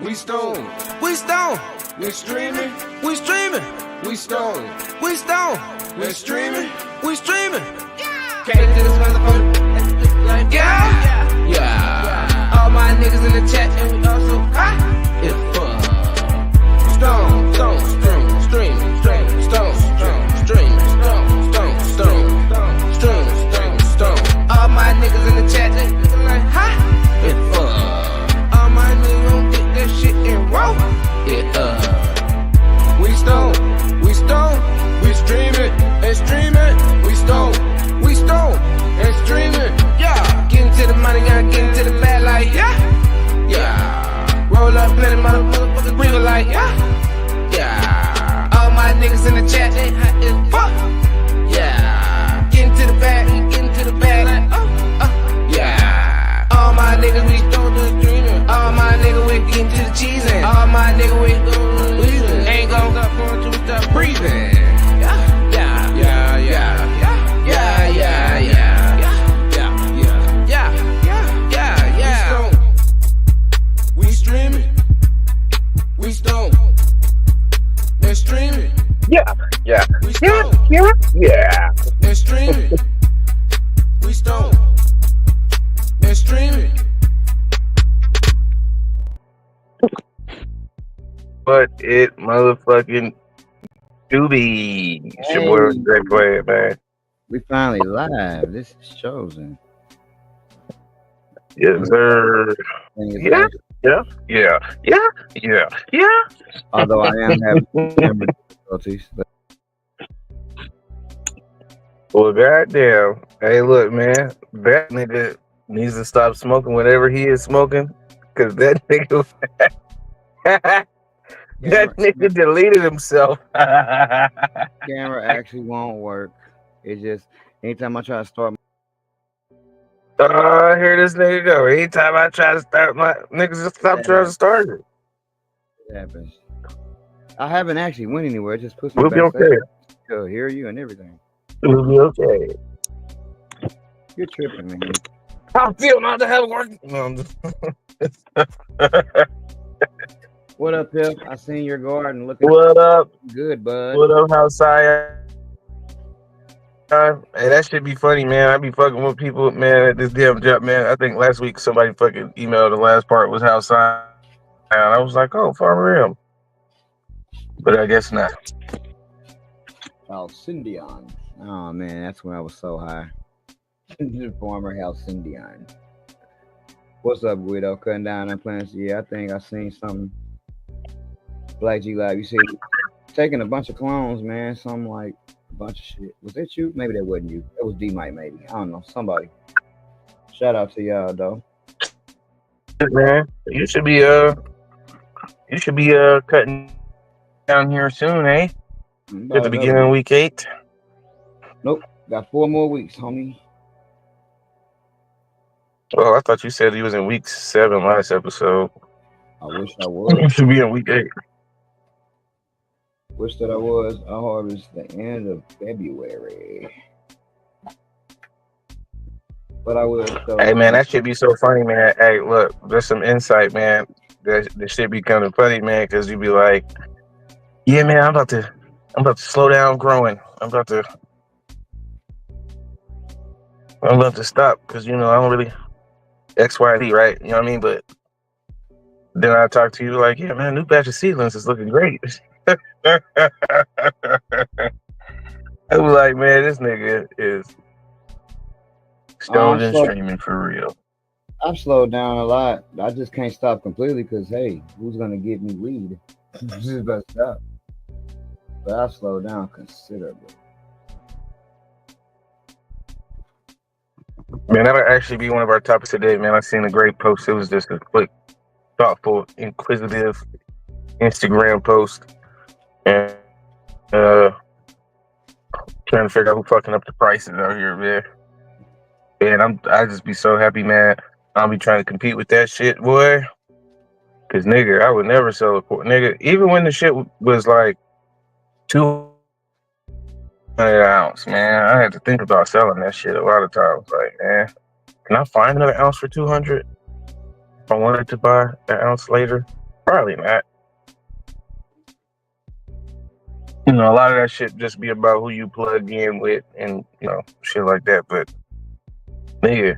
We stone. We stone. We streaming. We streaming. We stone. We stone. We streaming. We streaming. Came to this motherfucker. Like, yeah. Yeah. All my niggas in the chat and we also high. It's fun. Stone. Stone. Stream. Stream. Stream. Stone. Stone. Stream. Stone. Stone. Stone. Stream. Stream. Stone. All my niggas in the chat and we like, high. It's fun. All my niggas gon' get that shit and roll. We stone, we stone, we streamin' and streamin'. We stone, we stone and streamin'. Yeah, getting to the money, gotta get into the bag like yeah, yeah. Roll up, plenty motherfuckers breathe like yeah, yeah. All my niggas in the chat, they hot as fuck. Yeah, getting to the bag, getting to the bag like yeah. All my niggas we stone to streamin'. All my niggas we getting to the cheesin'. All my niggas we ain't gon' stop going to stop breathing. Yeah, yeah, yeah, yeah, yeah, yeah, yeah, yeah, yeah, yeah, yeah. We streaming, we stone, and streaming. Yeah, yeah, We yeah, stone, yeah, yeah. and streaming. We stone, and streaming. But it motherfucking do be. It's your boy Great Player, man. We finally live. This is chosen. Yes, sir. Yeah, yeah, yeah, yeah, yeah, yeah. Although I am having camera difficulties. But Well, goddamn. Hey, look, man. That nigga needs to stop smoking whatever he is smoking. Because that nigga... that nigga deleted himself. camera actually won't work. It just anytime I try to start. Here this nigga go. Anytime I try to start my... Niggas just stop trying to start it. It happens. I haven't actually went anywhere. It just puts me We'll be back. okay. To hear you and everything. We'll be okay. You're tripping, man. I feel not to have work. No, I'm just... What up, Pip? I seen your garden looking What up? good, bud. What up, outside? Hey, that should be funny, man. I be fucking with people, man, at this damn job, man. I think last week somebody fucking emailed the last part was outside. And I was like, oh, Farmer M. But I guess not. Halcyon. Oh man, that's when I was so high. The former Halcyon. What's up, Guido? Cutting down on plants. Yeah, I think I seen something. Black G Live, you see, taking a bunch of clones, man. Some like a bunch of shit. Was that you? Maybe that wasn't you. That was D Mike, maybe. I don't know. Somebody. Shout out to y'all though. Man, you should be cutting down here soon, eh? At the beginning of week 8. Nope. Got 4 more weeks, homie. Oh, I thought you said he was in week 7 last episode. I wish I was. You should be in week 8. Wish that I was. I harvest the end of February. But I will. So. Hey, man, that should be so funny, man. Hey, look, there's some insight, man. That shit be kind of funny, man, because you be like, yeah, man, I'm about to slow down growing. I'm about to stop because, you know, I don't really X, Y, Z, right? You know what I mean? But then I talk to you like, yeah, man, new batch of seedlings is looking great. I was like, man, this nigga is stoned and streaming for real. I've slowed down a lot. I just can't stop completely because, hey, who's going to give me weed? This is about to stop. But I've slowed down considerably. Man, that'll actually be one of our topics today, man. I seen a great post. It was just a quick, thoughtful, inquisitive Instagram post. And trying to figure out who fucking up the prices out here, man. And I just be so happy, man. I'll be trying to compete with that shit, boy. Cause nigga, I would never sell a nigga. Even when the shit was like 200 an ounce, man. I had to think about selling that shit a lot of times. Like, man, can I find another ounce for 200? If I wanted to buy an ounce later, Probably not. You know, a lot of that shit just be about who you plug in with and, you know, shit like that. But nigga,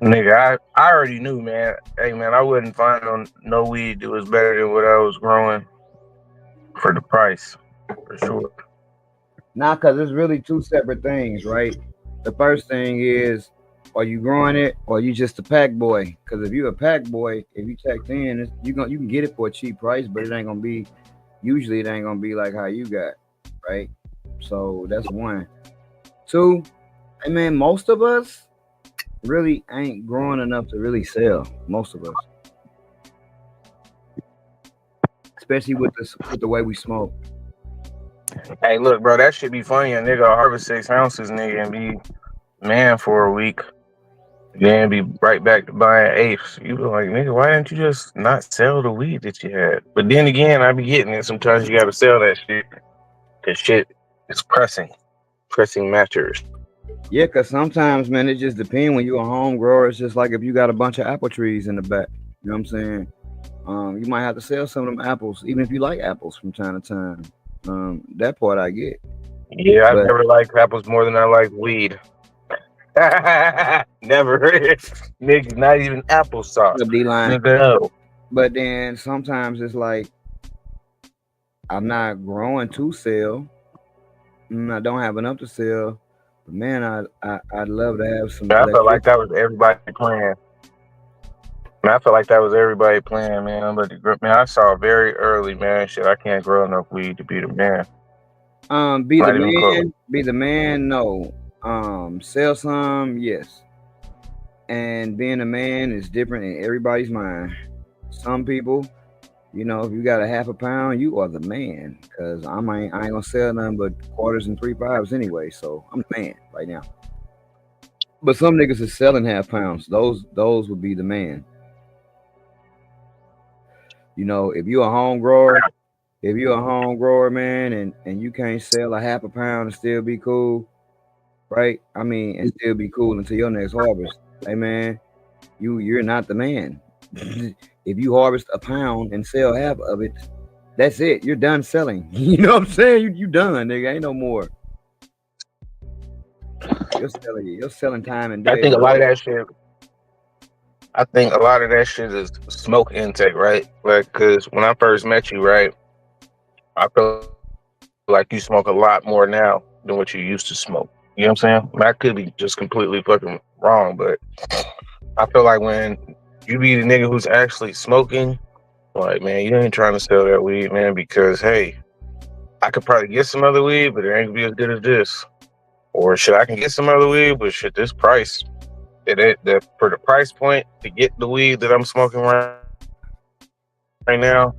I already knew, man. Hey, man, I wouldn't find on no weed that was better than what I was growing for the price, for sure. Nah, because it's really two separate things, right? The first thing is, are you growing it or are you just a pack boy? Because if you're a pack boy, if you checked in, you can get it for a cheap price, but it ain't gonna be. Usually, it ain't gonna be like how you got, right? So that's one. Two, I mean, most of us really ain't growing enough to really sell. Most of us, especially with the way we smoke. Hey, look, bro, that should be funny. A nigga harvest 6 ounces, nigga, and be man for a week. Then be right back to buying apes. You be like, nigga, why didn't you just not sell the weed that you had? But then again, I be getting it. Sometimes you gotta sell that shit. Cause shit is pressing. Pressing matters. Yeah, because sometimes, man, it just depends. When you're a home grower, it's just like if you got a bunch of apple trees in the back. You know what I'm saying? You might have to sell some of them apples, even if you like apples from time to time. That part I get. Yeah, I've But never liked apples more than I like weed. Never. Nigga, not even applesauce. the line. Nigga, no. But then sometimes it's like I'm not growing to sell. I don't have enough to sell. But man, I'd love to have some I felt like electricity. that was everybody playing. Man, I felt like that was everybody playing, man. But man, I saw very early, man. Shit, I can't grow enough weed to be the man. Be the Not even close. man. Be the man. No. Sell some. Yes. And being a man is different in everybody's mind. Some people, you know, if you got a half a pound, you are the man. Cause I ain't gonna sell nothing but quarters and 3/5s anyway. So I'm the man right now. But some niggas is selling half pounds. Those would be the man. You know, if you're a home grower, man, and you can't sell a half a pound and still be cool, right? I mean, and still be cool until your next harvest. Hey man, you're not the man. If you harvest a pound and sell half of it, that's it. You're done selling. You know what I'm saying? You done, nigga. Ain't no more. You're selling time and I day. think a lot of that shit. I think a lot of that shit is smoke intake, right? Like, cause when I first met you, right, I feel like you smoke a lot more now than what you used to smoke. You know what I'm saying? I could be just completely fucking wrong, but I feel like when you be the nigga who's actually smoking, like, man, you ain't trying to sell that weed, man, because hey, I could probably get some other weed, but it ain't gonna be as good as this. Or shit, I can get some other weed, but shit, this price, for the price point to get the weed that I'm smoking right now,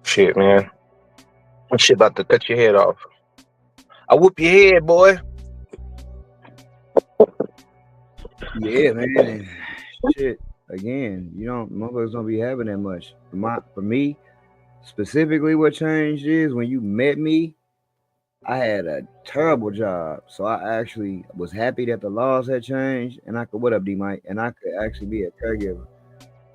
shit, man, that shit about to cut your head off. I whoop your head, boy. Yeah, man. And shit. Again, motherfuckers don't be having that much. For me, specifically, what changed is when you met me, I had a terrible job. So I actually was happy that the laws had changed and I could, what up, D Mike? And I could actually be a caregiver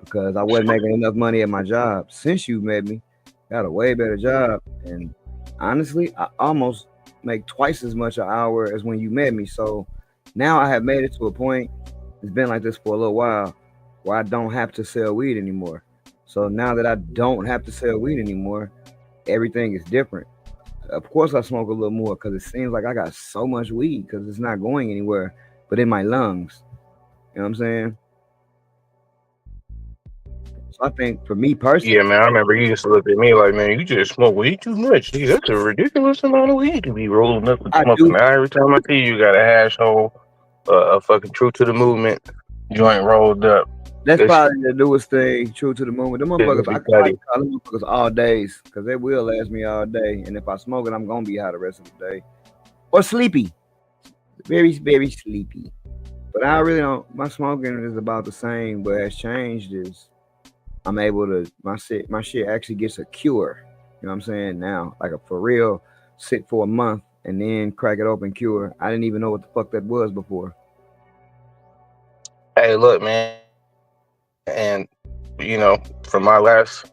because I wasn't making enough money at my job. Since you met me, got a way better job. And honestly, I almost make twice as much an hour as when you met me. So now I have made it to a point, it's been like this for a little while, where I don't have to sell weed anymore. So now that I don't have to sell weed anymore, everything is different. Of course, I smoke a little more because it seems like I got so much weed because it's not going anywhere but in my lungs. You know what I'm saying? So I think for me personally, Yeah, man, I remember you used to look at me like, man, you just smoke weed too much. Dude, that's a ridiculous amount of weed to be rolling up and I smoking. do. Now every time I see you, got a hash hole, a fucking true to the movement joint rolled up. That's This probably the newest thing, true to the moment. Them shit motherfuckers, be I cutty. call them motherfuckers all days because they will last me all day. And if I smoke it, I'm gonna be high the rest of the day or sleepy, very very sleepy. But I really don't. My smoking is about the same. What has changed is I'm able to my shit actually gets a cure. You know what I'm saying? Now, like a for real, sit for a month and then crack it open cure. I didn't even know what the fuck that was before. Hey, look, man, and you know, from my last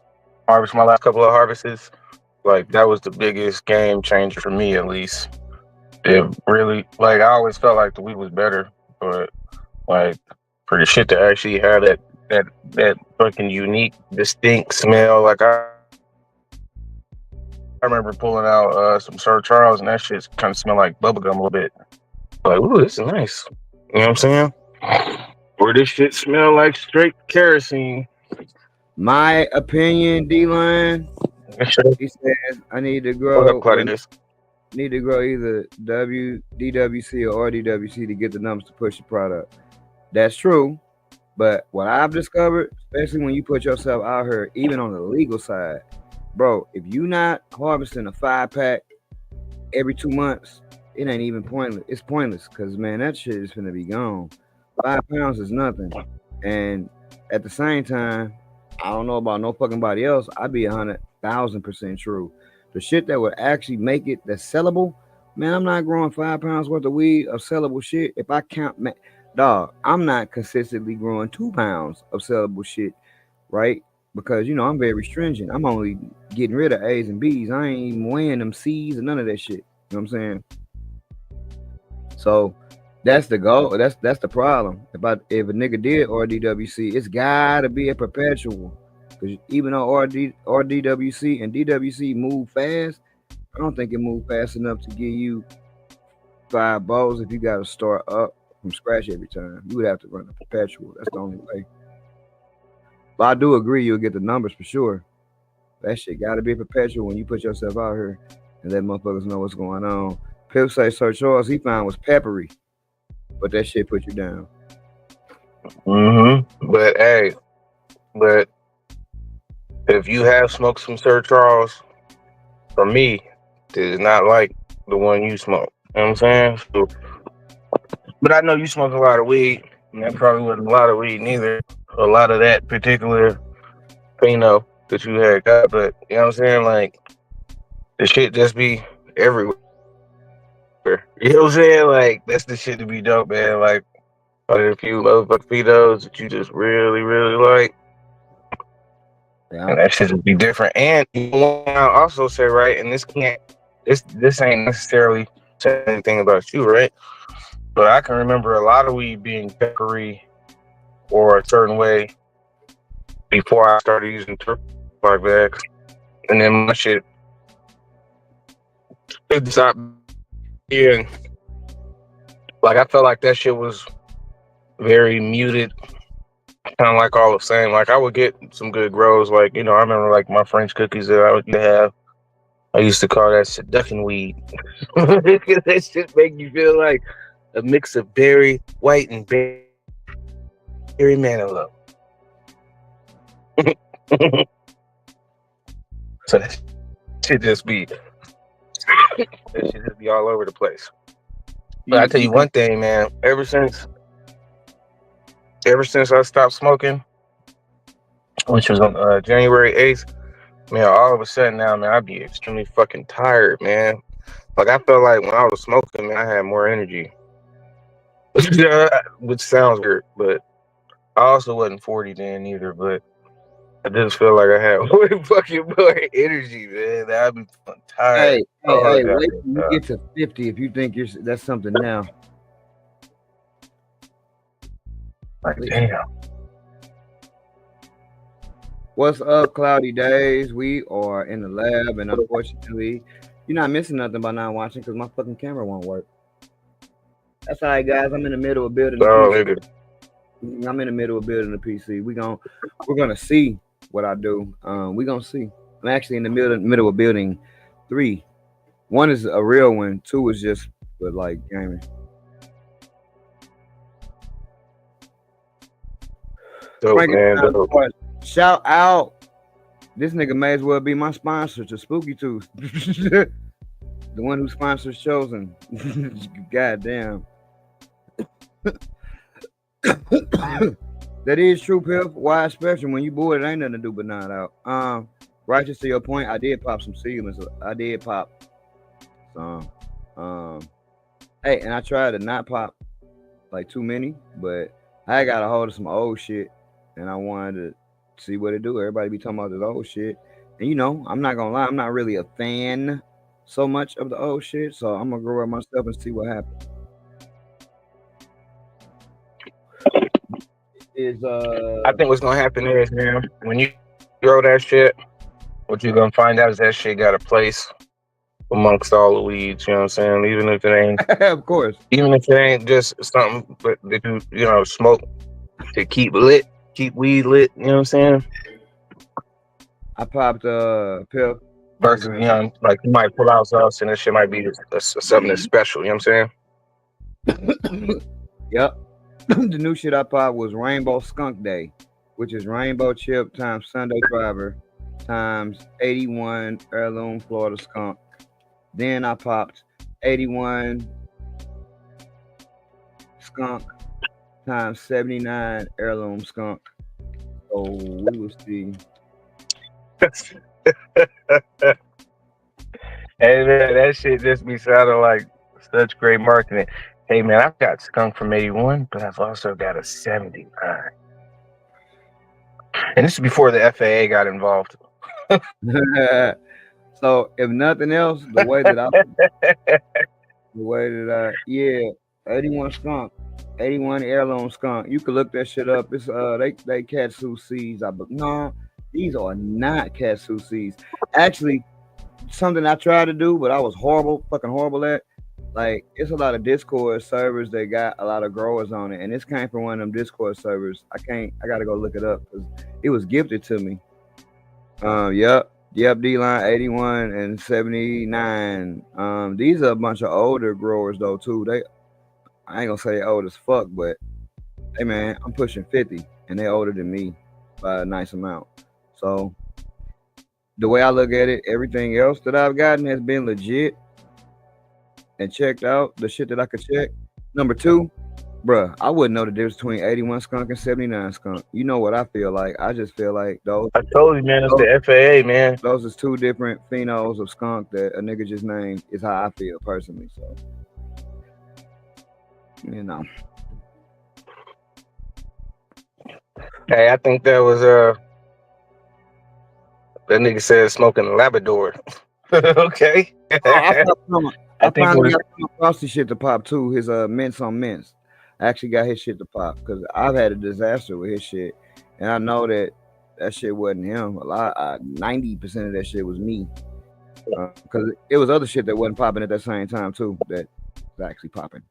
harvest my last couple of harvests, like that was the biggest game changer for me, at least. It really, like, I always felt like the weed was better, but like for the shit to actually have that fucking unique, distinct smell, like I remember pulling out some Sir Charles, and that shit kind of smelled like bubblegum a little bit. Like, ooh, this is nice. You know what I'm saying? Or this shit smell like straight kerosene. My opinion, D-Line, he says I need to grow. What up, Claudius? Need to grow either DWC or RDWC to get the numbers to push the product. That's true, but what I've discovered, especially when you put yourself out here, even on the legal side, bro, if you not harvesting a 5-pack every 2 months, it ain't even pointless. It's pointless because, man, that shit is gonna be gone. 5 pounds is nothing, and at the same time, I don't know about no fucking body else. I'd be 100,000% true. The shit that would actually make it that's sellable, man, I'm not growing 5 pounds worth of weed of sellable shit. If I count, man, dog, I'm not consistently growing 2 pounds of sellable shit, right? Because, you know, I'm very stringent. I'm only getting rid of A's and B's. I ain't even weighing them C's and none of that shit. You know what I'm saying? So that's the goal. That's the problem. If a nigga did RDWC, it's gotta be a perpetual. Because even though RDWC and DWC move fast, I don't think it move fast enough to give you 5 bowls if you got to start up from scratch every time. You would have to run a perpetual. That's the only way. But I do agree you'll get the numbers for sure. That shit got to be a perpetual when you put yourself out here and let motherfuckers know what's going on. Pip say Sir Charles he found was peppery, but that shit put you down. But hey, if you have smoked some Sir Charles, for me, it is not like the one you smoke. You know what I'm saying? So, but I know you smoke a lot of weed, and that probably wasn't a lot of weed neither. A lot of that particular pheno that you had got, but you know what I'm saying? Like, the shit just be everywhere. You know what I'm saying? Like, that's the shit to be dope, man. Like, a few motherfucking phenos that you just really, really like. Yeah. And that shit would be different. And you want to also say, right, and this ain't necessarily saying anything about you, right? But I can remember a lot of weed being peppery or a certain way before I started using turpentine bags. And then my shit stopped being, like, I felt like that shit was very muted. Kind of like all the same. Like, I would get some good grows. Like, you know, I remember like my French cookies that I would have. I used to call that shit ducking weed. Because that shit make you feel like a mix of berry, white, and berry manilow. So that shit just be all over the place. But I tell you one thing, man. Ever since I stopped smoking, which was on January 8th, man, all of a sudden now, man, I'd be extremely fucking tired, man. Like, I felt like when I was smoking, man, I had more energy. Which sounds weird, but I also wasn't 40 then either, but I just feel like I had way fucking more energy, man. I'd be tired. Hey, wait till you get to 50 if you think that's something now. Like, damn. What's up, Cloudy Days? We are in the lab, and unfortunately, you're not missing nothing by not watching because my fucking camera won't work. That's all right, guys. I'm in the middle of building. I'm in the middle of building the PC. We're gonna see what I do. We're gonna see. I'm actually in the middle of building 3. 1 is a real one. 2 is just for like gaming. Dope, man. Dope. Shout out. This nigga may as well be my sponsor to Spooky Tooth. The one who sponsors Chosen. Goddamn. That is true, Pip. Wide spectrum. When you bored, it ain't nothing to do but not out. Righteous to your point, I did pop some sealings. I did pop some. Hey, and I tried to not pop like too many, but I got a hold of some old shit, and I wanted to see what it do. Everybody be talking about this old shit, And you know, I'm not gonna lie, I'm not really a fan so much of the old shit. So I'm gonna grow up myself and see what happens. Is I think what's gonna happen is, man, when you grow that shit, what you're gonna find out is that shit got a place amongst all the weeds. You know what I'm saying? of course. Even if it ain't just something that you know smoke to keep weed lit. You know what I'm saying? I popped pill. Versus, you know, like you might pull out sauce and this shit might be something that's special. You know what I'm saying? Yep. The new shit I popped was Rainbow Skunk Day, which is rainbow chip times Sunday driver times 81 heirloom Florida skunk. Then I popped 81 skunk times 79 heirloom skunk. So we will see. Hey man, that shit just be sounding like such great marketing. Hey man, I've got skunk from 81, but I've also got a 79. And this is before the FAA got involved. So if nothing else, the way that yeah, 81 skunk, 81 heirloom skunk. You could look that shit up. It's they Katsu seeds. No, these are not Katsu seeds. Actually, something I tried to do, but I was fucking horrible at. Like, it's a lot of Discord servers that got a lot of growers on it, and this came from one of them Discord servers. I gotta go look it up because it was gifted to me. Yep, D-Line 81 and 79. These are a bunch of older growers though too. I ain't gonna say old as fuck, but hey man, I'm pushing 50 and they older than me by a nice amount. So the way I look at it, everything else that I've gotten has been legit and checked out the shit that I could check. Number two, bruh, I wouldn't know the difference between 81 skunk and 79 skunk. You know what I feel like? I just feel like those. I told you, man, it's the FAA, man. Those is two different phenols of skunk that a nigga just named. Is how I feel personally. So, you know. Hey, I think that was that nigga said smoking a Labrador. Okay. I finally got some frosty shit to pop too. His mints on mints. I actually got his shit to pop because I've had a disaster with his shit, and I know that shit wasn't him. 90% of that shit was me, because it was other shit that wasn't popping at that same time too. That was actually popping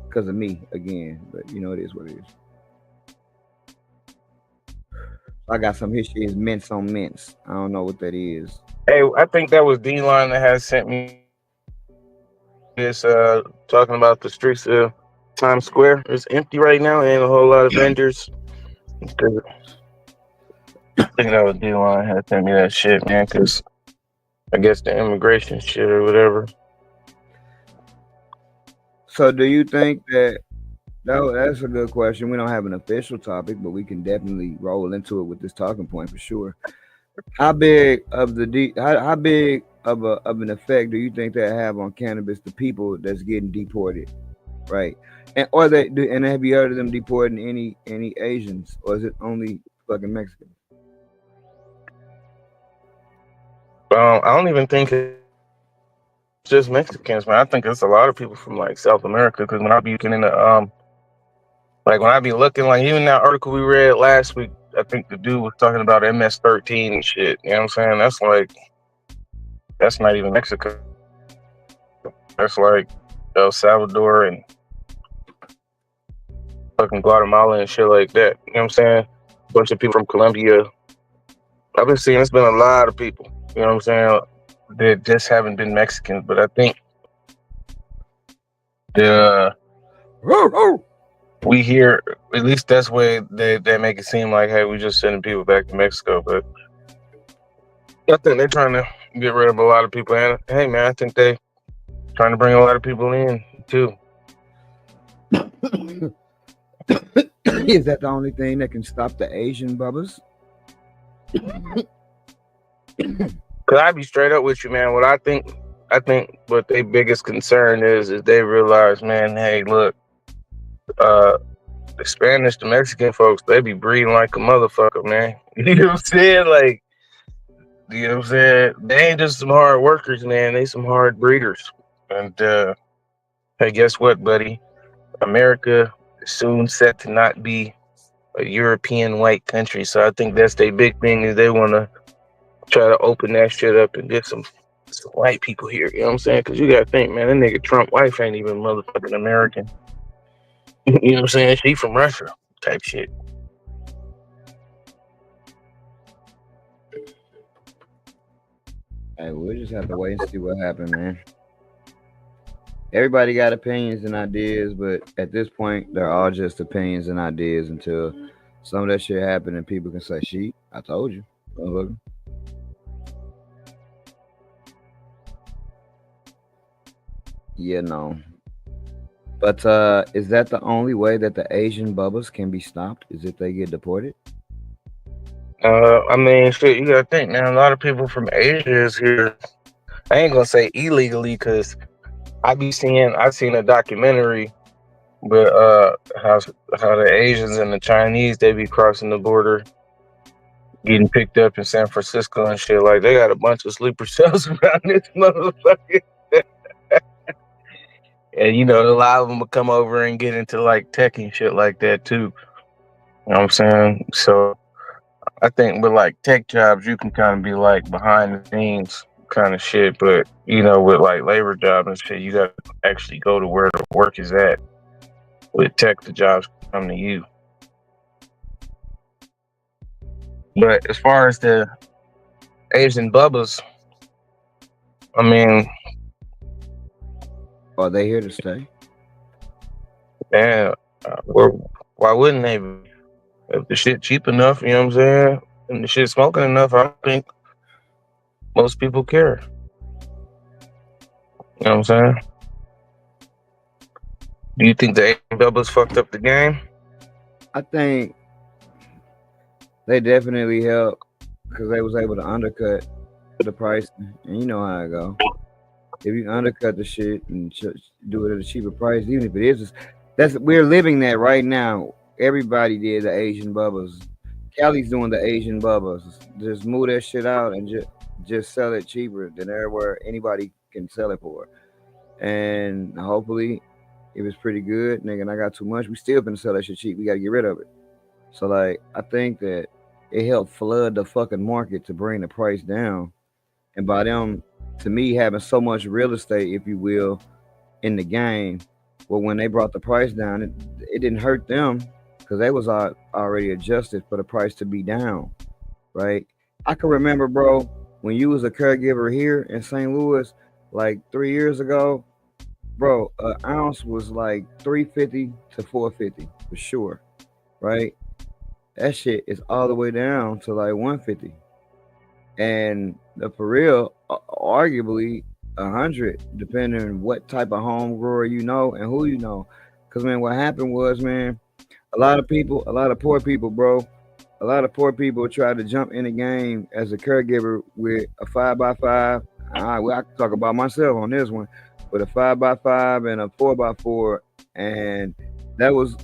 because of me again. But you know, it is what it is. I got some his shit is mints on mints. I don't know what that is. Hey, I think that was D-Line that has sent me this talking about the streets of Times Square. It's empty right now and a whole lot of vendors. I think that was D-Line had sent me that shit, man, because I guess the immigration shit or whatever. So do you think that's a good question. We don't have an official topic, but we can definitely roll into it with this talking point for sure. How big of how big of an effect do you think that have on cannabis, the people that's getting deported, right? And have you heard of them deporting any Asians, or is it only fucking Mexicans? I don't even think it's just Mexicans, man. I think it's a lot of people from like South America. Because when I be looking in the when I be looking, like even that article we read last week, I think the dude was talking about MS-13 and shit. You know what I'm saying? That's not even Mexico. That's like El Salvador and fucking Guatemala and shit like that. You know what I'm saying? A bunch of people from Colombia. I've been seeing it's been a lot of people. You know what I'm saying? That just haven't been Mexicans, but I think we hear, at least that's the way they make it seem like, hey, we just sending people back to Mexico. But I think they're trying to get rid of a lot of people. And hey, man, I think they trying to bring a lot of people in too. Is that the only thing that can stop the Asian bubbas? Cause I be straight up with you, man. What I think what their biggest concern is they realize, man, hey, look, the Spanish, the Mexican folks, they be breeding like a motherfucker, man. You know what I'm saying? Like, You know what I'm saying? They ain't just some hard workers, man. They some hard breeders. And hey, guess what, buddy? America is soon set to not be a European white country. So I think that's their big thing is they want to try to open that shit up and get some white people here. You know what I'm saying? Because you got to think, man, that nigga Trump wife ain't even motherfucking American. You know what I'm saying? She from Russia type shit. Hey, we'll just have to wait and see what happens, man. Everybody got opinions and ideas, but at this point, they're all just opinions and ideas until some of that shit happen and people can say, "She, I told you." Motherfucker. Yeah, no. But is that the only way that the Asian bubbas can be stopped? Is if they get deported? I mean, shit, you gotta think, man. A lot of people from Asia is here. I ain't gonna say illegally, cause I seen a documentary, but how the Asians and the Chinese they be crossing the border, getting picked up in San Francisco and shit. Like they got a bunch of sleeper cells around this motherfucker, and you know, a lot of them will come over and get into like tech and shit like that too. You know what I'm saying? So I think with like tech jobs, you can kind of be like behind the scenes kind of shit, but you know, with like labor jobs and shit, you got to actually go to where the work is at. With tech, the jobs come to you. But as far as the Asian bubbas, I mean, Are they here to stay? man, why wouldn't they be? If the shit cheap enough, you know what I'm saying, and the shit smoking enough, I don't think most people care. You know what I'm saying? Do you think the Asian bubbas fucked up the game? I think they definitely helped because they was able to undercut the price, and you know how it go. If you undercut the shit and do it at a cheaper price, even if it is, we're living that right now. Everybody did the Asian bubbas. Cali's doing the Asian bubbas. Just move that shit out and just sell it cheaper than everywhere anybody can sell it for. And hopefully, if it's pretty good, nigga, and I got too much, we still gonna sell that shit cheap. We gotta get rid of it. So like, I think that it helped flood the fucking market to bring the price down. And by them, to me, having so much real estate, if you will, in the game, well, when they brought the price down, it didn't hurt them because they was already adjusted for the price to be down, right? I can remember, bro, when you was a caregiver here in St. Louis, like 3 years ago, bro, an ounce was like $350 to $450 for sure, right? That shit is all the way down to like $150, and for real, arguably 100, depending on what type of home grower you know and who you know. Cause man, what happened was, man, a lot of poor people, bro, a lot of poor people try to jump in the game as a caregiver with a 5x5. I can talk about myself on this one, with a 5x5 and a 4x4, and that was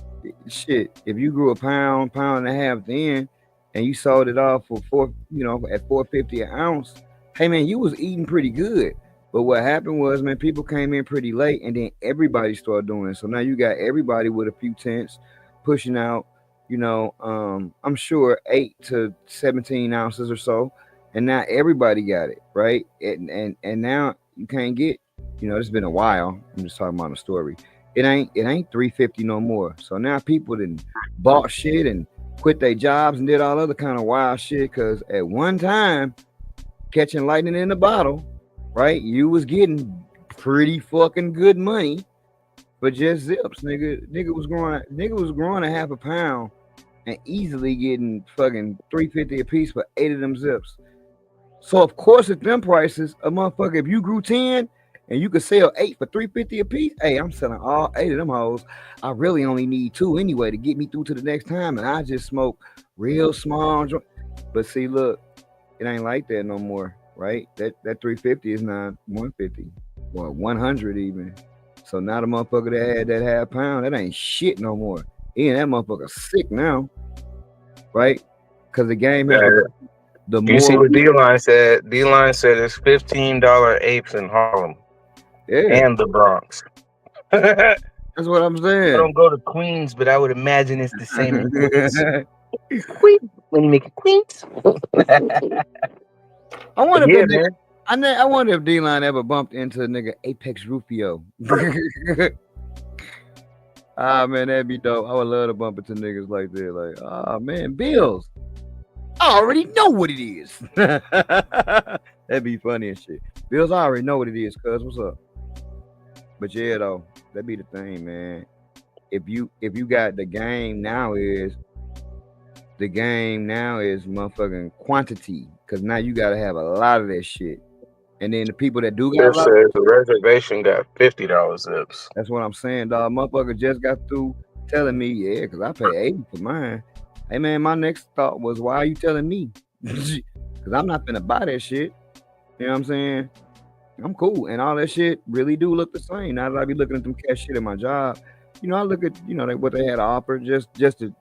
shit. If you grew a pound and a half then, and you sold it off for at $4.50 an ounce, hey man, you was eating pretty good. But what happened was, man, people came in pretty late, and then everybody started doing it. So now you got everybody with a few tents pushing out, I'm sure 8 to 17 ounces or so, and now everybody got it, right? And now you can't get, it's been a while. I'm just talking about a story. It ain't $3.50 no more. So now people done bought shit and quit their jobs and did all other kind of wild shit, because at one time, catching lightning in the bottle, right, you was getting pretty fucking good money for just zips. Nigga was growing a half a pound and easily getting fucking $3.50 a piece for 8 of them zips. So of course, at them prices, a motherfucker, if you grew 10 and you could sell 8 for $3.50 a piece, hey, I'm selling all 8 of them hoes. I really only need 2 anyway to get me through to the next time, and I just smoke real small. But see, look, it ain't like that no more, right? That $3.50 is not $1.50 or $100 even. So now the motherfucker that had that half pound, that ain't shit no more. That motherfucker sick now, right? Because the game has The You see more, what D-Line said? D-Line said it's $15 apes in Harlem yeah, and the Bronx. I that's what I'm saying. don't go to Queens, but I would imagine it's the same in Queens. Queens. When you make it Queens. I wonder if Yeah, that nigga, man. I wonder if D-Line ever bumped into nigga Apex Rufio. Ah man, that'd be dope. I would love to bump into niggas like that. Like, ah man, Bills. I already know what it is. That'd be funny and shit. Bills, I already know what it is, cuz what's up? But yeah though, that'd be the thing, man. If you got the game now is motherfucking quantity. Cause now you gotta have a lot of that shit. And then the people that do got a It lot, says the reservation got $50 zips. that's what I'm saying, dog. Motherfucker just got through telling me, yeah, because I pay 80 for mine. Hey, man, my next thought was, why are you telling me? Because I'm not finna buy that shit. You know what I'm saying? I'm cool. And all that shit really do look the same. Now that I be looking at them cash shit at my job, I look at, what they had to offer just to,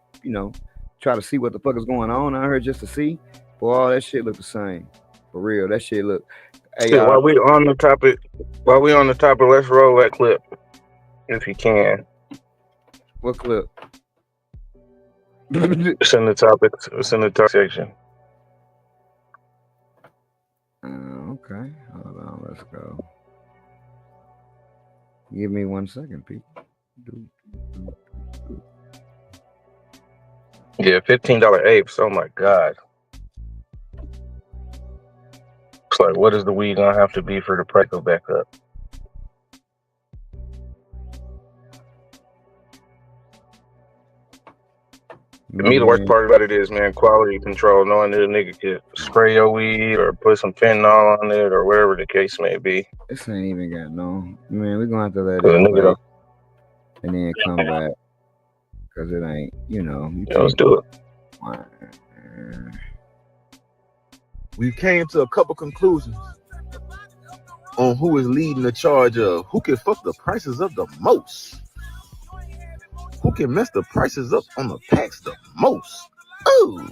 try to see what the fuck is going on. I heard just to see. Boy, all that shit look the same. For real. That shit look. Hey, While we on the topic, let's roll that clip if you can. what clip? It's in the topics. It's in the talk section. Okay. Hold on. Let's go. Give me 1 second, Pete. Yeah, $15 apes. Oh my god. It's like, what is the weed gonna have to be for the price to go back up? To me, the worst part about it is, man, quality control. Knowing that a nigga could spray your weed or put some fentanyl on it or whatever the case may be. This ain't even got no. Man, we're gonna have to let Cause a it nigga play don't. and then come back. Cause it ain't, you Yeah, let's do it. We came to a couple conclusions on who is leading the charge of who can fuck the prices up the most. Who can mess the prices up on the packs the most? Ooh.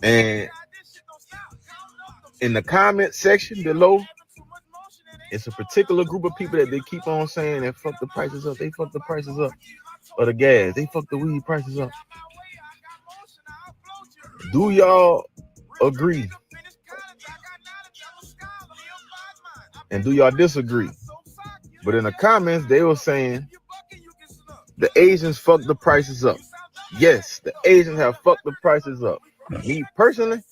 And in the comment section below, it's a particular group of people that they keep on saying that fuck the prices up. They fuck the prices up of the gas. They fuck the weed prices up. Do y'all agree? And do y'all disagree? But in the comments, they were saying the Asians fuck the prices up. Yes, the Asians have fucked the prices up. Me personally,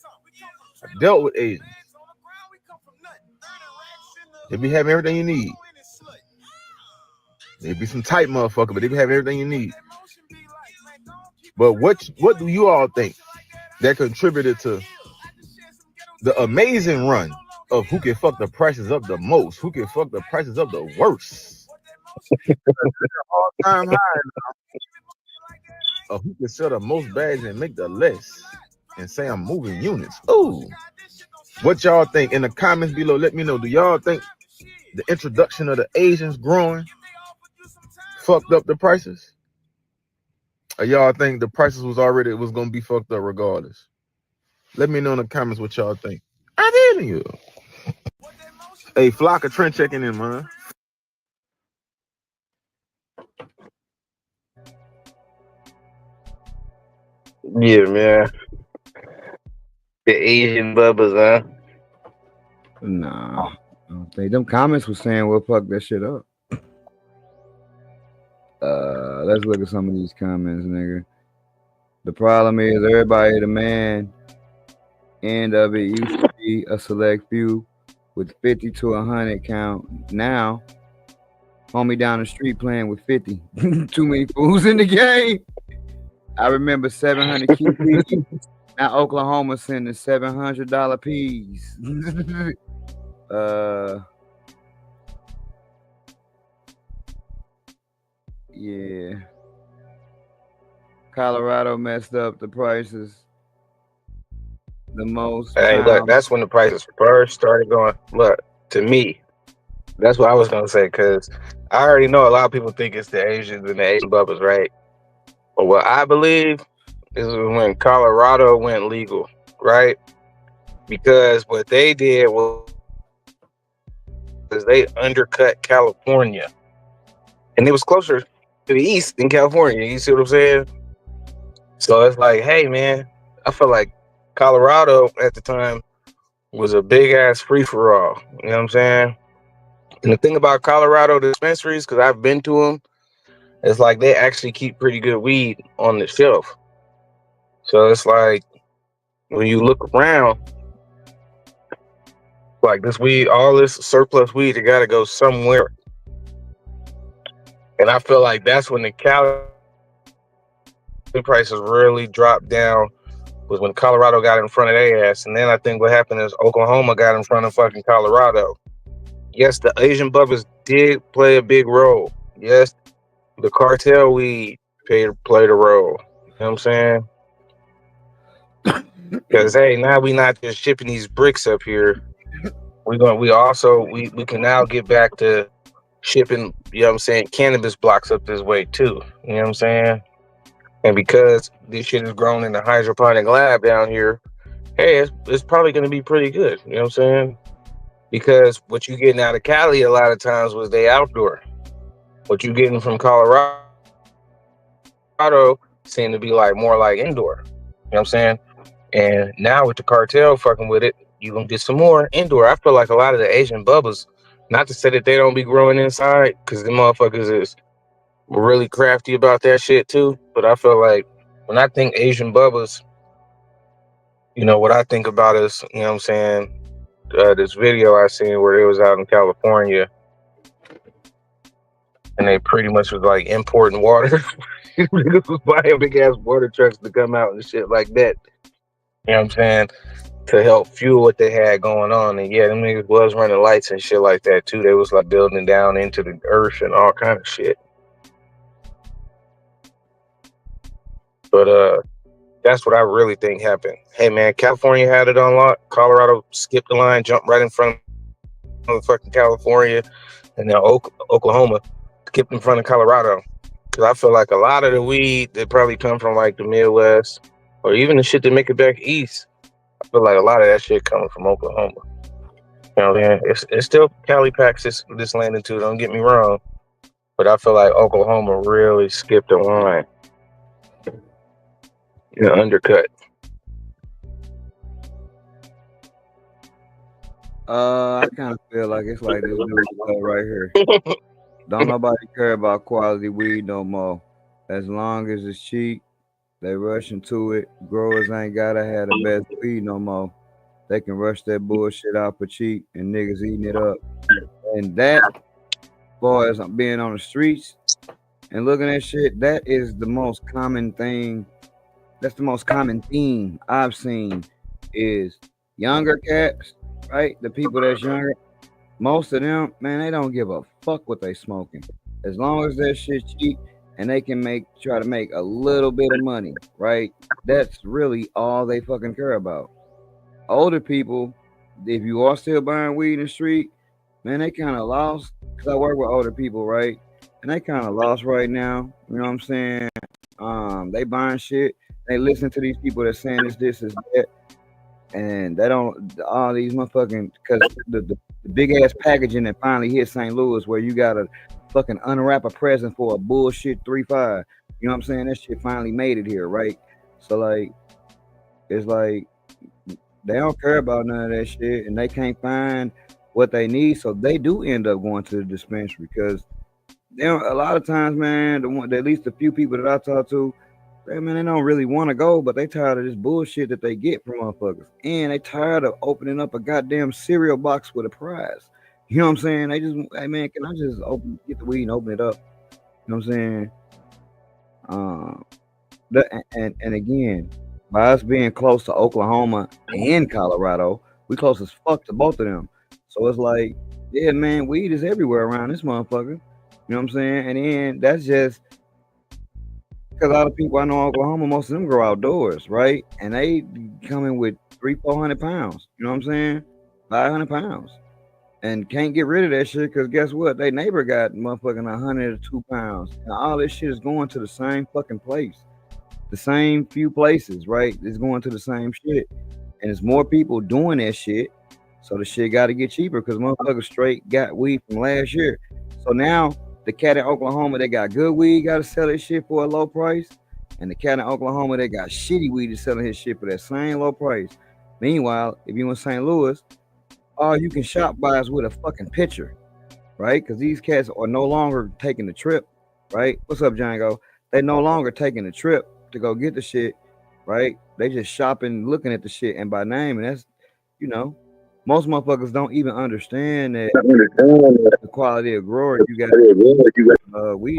I dealt with Asians. They be having everything you need. They be some tight motherfucker, but they be having everything you need. But what do you all think that contributed to the amazing run of who can fuck the prices up the most, who can fuck the prices up the worst? All-time high of who can sell the most bags and make the less and say I'm moving units. Ooh. What y'all think? In the comments below, let me know. Do y'all think the introduction of the Asians growing fucked up the prices? Or y'all think the prices was gonna be fucked up regardless? Let me know in the comments what y'all think. I did you. Hey, Flocka Trent checking in, man. Yeah, man. The Asian bubbas, huh? Nah. I don't think them comments was saying we'll fuck that shit up. Let's look at some of these comments, nigga. The problem is everybody the man end of it used to be a select few with 50 to 100 count. Now, homie down the street playing with 50. Too many fools in the game. I remember 700 QP. Now Oklahoma sending $700 P's. Yeah. Colorado messed up the prices the most. Hey, look, that's when the prices first started going. Look, to me, that's what I was gonna say, because I already know a lot of people think it's the Asians and the Asian bubbas, right? But what I believe is when Colorado went legal, right? because what they did was they undercut California, and it was closer to the east than California. You see what I'm saying? So it's like, hey man, I feel like Colorado at the time was a big ass free for all. You know what I'm saying? And the thing about Colorado dispensaries, because I've been to them, it's like they actually keep pretty good weed on the shelf. So it's like when you look around, like this weed, all this surplus weed, it got to go somewhere. And I feel like that's when the Cali prices really dropped down, was when Colorado got in front of their ass. And then I think what happened is Oklahoma got in front of fucking Colorado. Yes, the Asian bubbas did play a big role. Yes, the cartel weed played a role. You know what I'm saying? Because hey, now we not just shipping these bricks up here. We can now get back to shipping, you know what I'm saying, cannabis blocks up this way too. You know what I'm saying? And because this shit is grown in the hydroponic lab down here, hey, it's probably going to be pretty good. You know what I'm saying? Because what you getting out of Cali a lot of times was they outdoor. What you getting from Colorado seem to be like more like indoor. You know what I'm saying? And now with the cartel fucking with it, you gonna get some more indoor. I feel like a lot of the Asian bubbas, not to say that they don't be growing inside, because the motherfuckers is really crafty about that shit too. But I feel like when I think Asian bubbas, you know, what I think about is, you know what I'm saying, this video I seen where they was out in California and they pretty much was like importing water. Niggas was buying big ass water trucks to come out and shit like that. You know what I'm saying? To help fuel what they had going on. And yeah, them niggas was running lights and shit like that too. They was like building down into the earth and all kind of shit. But that's what I really think happened. Hey man, California had it on lock. Colorado skipped the line, jumped right in front of fucking California, and then Oklahoma skipped in front of Colorado. Cause I feel like a lot of the weed that probably come from like the Midwest, or even the shit that make it back east, I feel like a lot of that shit coming from Oklahoma. You know what I mean? It's still Cali packs this landing too, don't get me wrong. But I feel like Oklahoma really skipped the line. You know, undercut. I kind of feel like it's like this dude right here. Don't nobody care about quality weed no more. As long as it's cheap, they rush into it. Growers ain't gotta have the best weed no more. They can rush that bullshit out for cheap and niggas eating it up. And that, boys, being on the streets and looking at shit, that is the most common thing. That's the most common theme I've seen is younger cats, right? The people that's younger, most of them, man, they don't give a fuck what they smoking. As long as that shit cheap and they can try to make a little bit of money, right? That's really all they fucking care about. Older people, if you are still buying weed in the street, man, they kind of lost. Cause I work with older people, right? And they kind of lost right now. You know what I'm saying? They buying shit. They listen to these people that's saying this, is that, and they don't. All these motherfucking, because the big ass packaging that finally hit St. Louis, where you gotta fucking unwrap a present for a bullshit 3.5. You know what I'm saying? That shit finally made it here, right? So like, it's like they don't care about none of that shit, and they can't find what they need, so they do end up going to the dispensary because they don't, a lot of times, man, at least a few people that I talk to, they don't really want to go, but they tired of this bullshit that they get from motherfuckers, and they tired of opening up a goddamn cereal box with a prize. You know what I'm saying? They just, hey man, can I just get the weed and open it up? You know what I'm saying? And again, by us being close to Oklahoma and Colorado, we close as fuck to both of them. So it's like, yeah, man, weed is everywhere around this motherfucker. You know what I'm saying? And then that's just because a lot of people I know in Oklahoma, most of them grow outdoors, right? And they come in with 300-400 pounds. You know what I'm saying? 500 pounds. And can't get rid of that shit because guess what? They neighbor got motherfucking 102 pounds. And all this shit is going to the same fucking place. The same few places, right? It's going to the same shit. and there's more people doing that shit. So the shit got to get cheaper because motherfuckers straight got weed from last year. So now the cat in Oklahoma that got good weed got to sell that shit for a low price, and the cat in Oklahoma that got shitty weed is selling his shit for that same low price. Meanwhile, if you in St. Louis, all you can shop by is with a fucking picture, right? Because these cats are no longer taking the trip, right? What's up, Django? They no longer taking the trip to go get the shit, right? They just shopping, looking at the shit, and by name, and that's, you know, most motherfuckers don't even understand that the quality of grower you got, weed.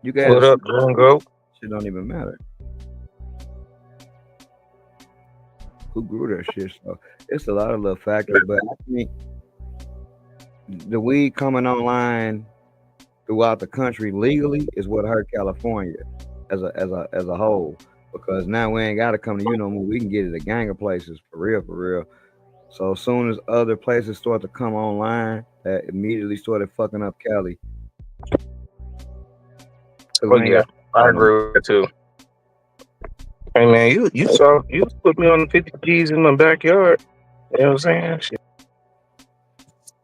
You got What up, Django? shit don't even matter. Who grew that shit? So it's a lot of little factors, but I think the weed coming online throughout the country legally is what hurt California as a whole. Because now we ain't gotta come to you no more. We can get it a gang of places for real. So as soon as other places start to come online, that immediately started fucking up Cali. Oh yeah, I agree with that too. Hey man, you put me on the 50 G's in my backyard. You know what I'm saying? Shit.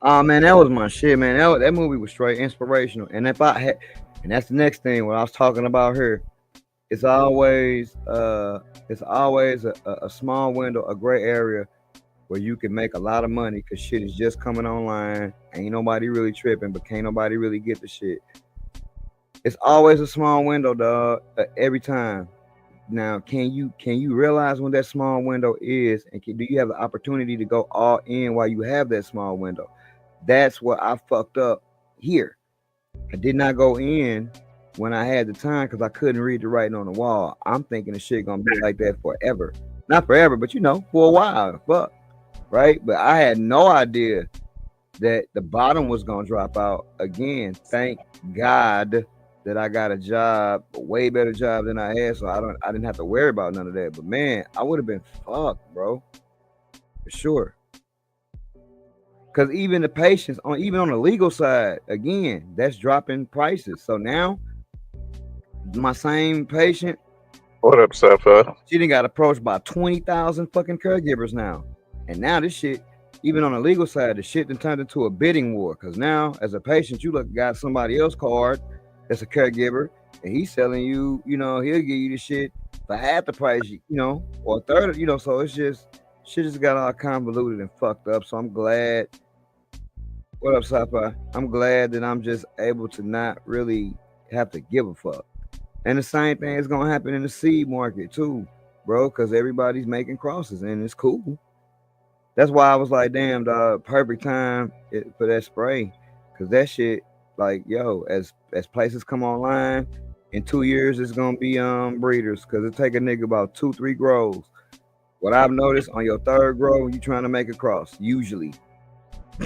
Oh man, that was my shit, man. That movie was straight inspirational. And if I had, and that's the next thing when I was talking about her, it's always a small window, a gray area where you can make a lot of money because shit is just coming online. Ain't nobody really tripping, but can't nobody really get the shit. It's always a small window, dog. Every time. Now, can you realize when that small window is, and do you have the opportunity to go all in while you have that small window? That's what I fucked up here. I did not go in when I had the time because I couldn't read the writing on the wall. I'm thinking the shit gonna be like that forever. Not forever, but you know, for a while. Fuck. Right? But I had no idea that the bottom was gonna drop out again. Thank God that I got a job, a way better job than I had, so I didn't have to worry about none of that. But man, I would have been fucked, bro. For sure. Because even the patients, even on the legal side, again, that's dropping prices. So now, my same patient, What up, Safa? she done got approached by 20,000 fucking caregivers now. And now this shit, even on the legal side, the shit done turned into a bidding war. Because now, as a patient, you got somebody else card that's a caregiver, and he's selling you, you know, he'll give you the shit for half the price, you know, or a third, you know. So it's just, shit just got all convoluted and fucked up. So I'm glad. What up, Sci-Fi? I'm glad that I'm just able to not really have to give a fuck. And the same thing is gonna happen in the seed market too, bro, because everybody's making crosses and it's cool. That's why I was like, damn, dog, perfect time for that spray. Cause that shit, like, yo, as places come online, in 2 years it's gonna be breeders, cause it take a nigga about 2-3 grows. What I've noticed on your third grow, you trying to make a cross, usually.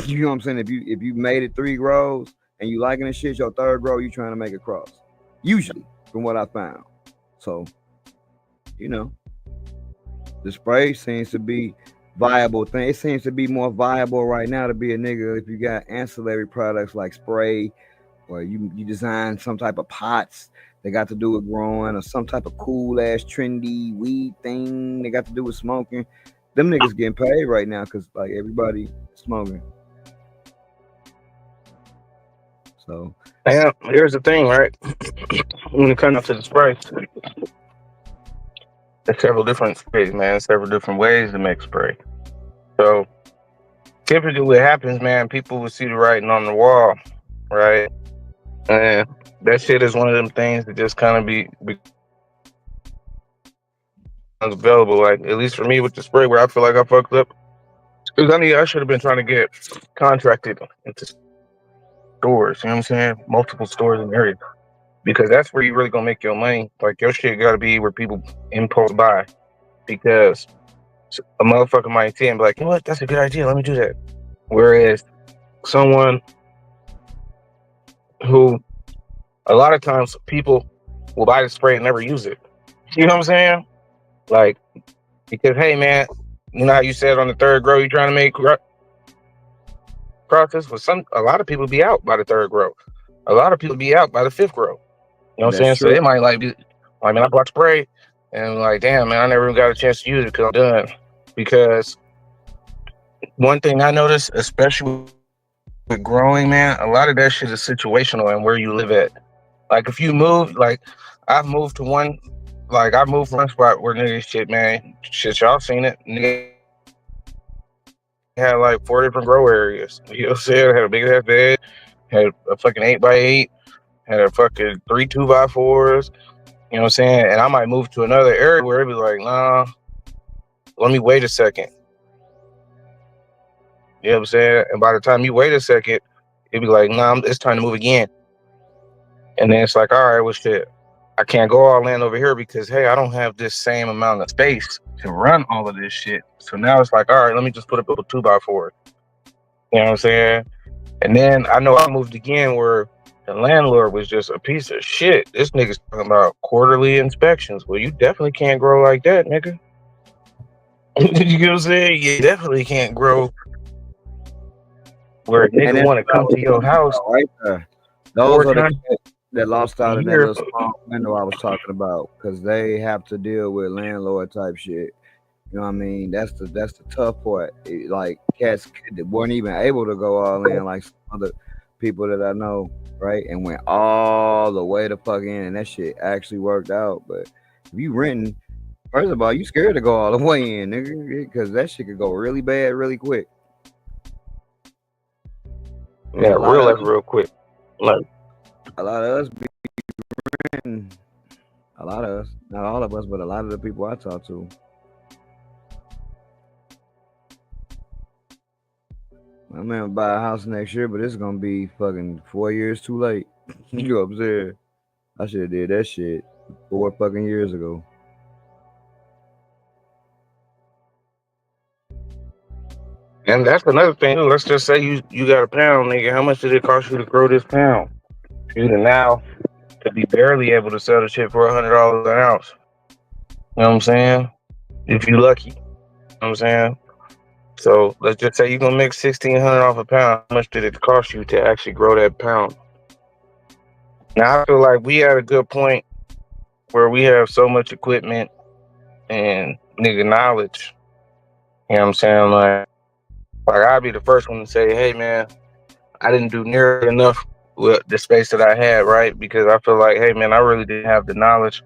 You know what I'm saying? If you made it 3 grows and you liking the shit, your third grow, you trying to make a cross. Usually, from what I found. So, you know, the spray seems to be viable thing. It seems to be more viable right now to be a nigga if you got ancillary products like spray, or you design some type of pots that got to do with growing, or some type of cool ass trendy weed thing that got to do with smoking. Them niggas getting paid right now because like everybody smoking. So Yeah, here's the thing, right? When it comes to the spray, there's several different sprays, man. Several different ways to make spray. So typically what happens, man, people will see the writing on the wall, right? And that shit is one of them things that just kind of be available. Like, at least for me with the spray, where I feel like I fucked up, because I should have been trying to get contracted into stores, you know what I'm saying? Multiple stores in the area. Because that's where you really gonna make your money. Like, your shit gotta be where people impulse buy. Because a motherfucker might see and be like, you know what, that's a good idea, let me do that. Whereas someone who, a lot of times people will buy the spray and never use it. You know what I'm saying? Like, because, hey man, you know how you said on the third grow you're trying to make crosses? Well, a lot of people be out by the third grow. A lot of people be out by the 5th grow. You know what I'm saying? true. So they might like be, I mean, I bought spray And I'm like, damn, man, I never even got a chance to use it because I'm done. Because one thing I noticed, especially with growing, man, a lot of that shit is situational and where you live at. Like if you move, like I've moved to one, like I moved from one spot where nigga shit, man, shit, y'all seen it. Nigga had like 4 different grow areas. You know what I'm saying? Had a big ass bed, had a fucking 8x8, had a fucking 3 2x4s. You know what I'm saying? And I might move to another area where it'd be like, nah, let me wait a second. You know what I'm saying? And by the time you wait a second, it'd be like, nah, it's time to move again. And then it's like, all right, well, shit, I can't go all in over here because, hey, I don't have this same amount of space to run all of this shit. So now it's like, all right, let me just put up a 2x4. You know what I'm saying? And then I know I moved again where the landlord was just a piece of shit. This nigga's talking about quarterly inspections. Well, you definitely can't grow like that, nigga. You know what I'm saying? You definitely can't grow where a nigga want to come to your house. Right there. Those are the cats that lost out in that little small window I was talking about, because they have to deal with landlord type shit. You know what I mean? That's the tough part. Like cats that weren't even able to go all in, like some other people that I know, right? And went all the way to fuck in, and that shit actually worked out. But if you renting, first of all, you scared to go all the way in, nigga, because that shit could go really bad really quick. Yeah, real quick. Like a lot of us be renting. A lot of us, not all of us, but a lot of the people I talk to. I'm gonna buy a house next year, but it's gonna be fucking 4 years too late. You know what I'm saying? I should have did that shit 4 fucking years ago. And that's another thing. Let's just say you got a pound, nigga. How much did it cost you to grow this pound? You to now to be barely able to sell the shit for $100 an ounce. You know what I'm saying? If you lucky. You know what I'm saying? So let's just say you're gonna make $1,600 off a pound. How much did it cost you to actually grow that pound? Now I feel like we at a good point where we have so much equipment and nigga knowledge. You know what I'm saying? Like I'd be the first one to say, hey man, I didn't do nearly enough with the space that I had, right? Because I feel like, hey man, I really didn't have the knowledge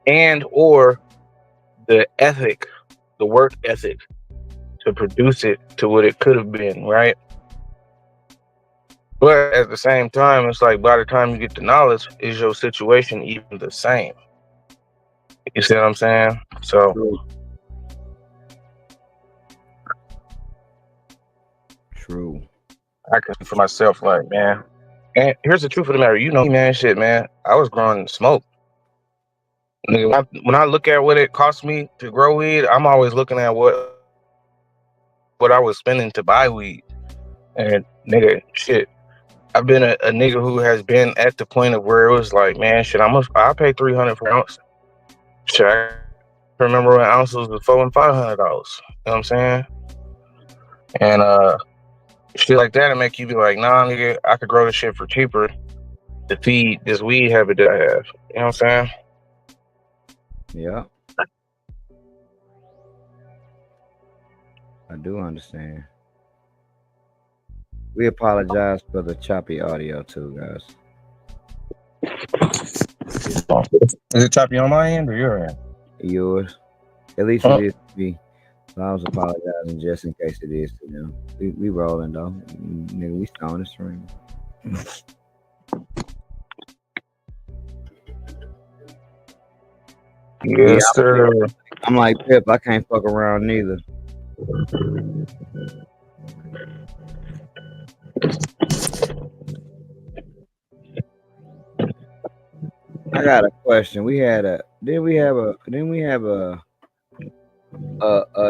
and or the ethic, the work ethic to produce it to what it could have been, right? But at the same time, it's like by the time you get the knowledge, is your situation even the same? You see what I'm saying? So True. I can for myself, like, man. And here's the truth of the matter, you know, man, shit, man. I was growing smoke. Nigga, when I look at what it cost me to grow weed, I'm always looking at what I was spending to buy weed. And nigga, shit, I've been a nigga who has been at the point of where it was like, man, shit, I'll pay $300 for an ounce. Shit, I remember when ounces was $400 and $500. You know what I'm saying? And shit like that, it make you be like, nah, nigga, I could grow this shit for cheaper to feed this weed habit that I have. You know what I'm saying? Yeah. I do understand. We apologize for the choppy audio too, guys. Is it choppy on my end or your end? Yours. At least it is to me. So I was apologizing just in case it is to them. We rolling though. Nigga, we still on the stream. Yes, sir. I'm like Pip, I can't fuck around neither. I got a question. Didn't we have a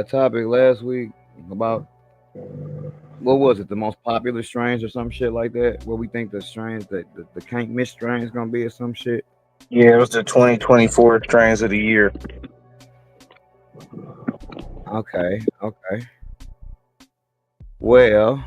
topic last week about what was it, the most popular strains or some shit like that? Where we think the strains that the can't miss strain is gonna be or some shit? Yeah, it was the 2024 strains of the year. Okay. Well,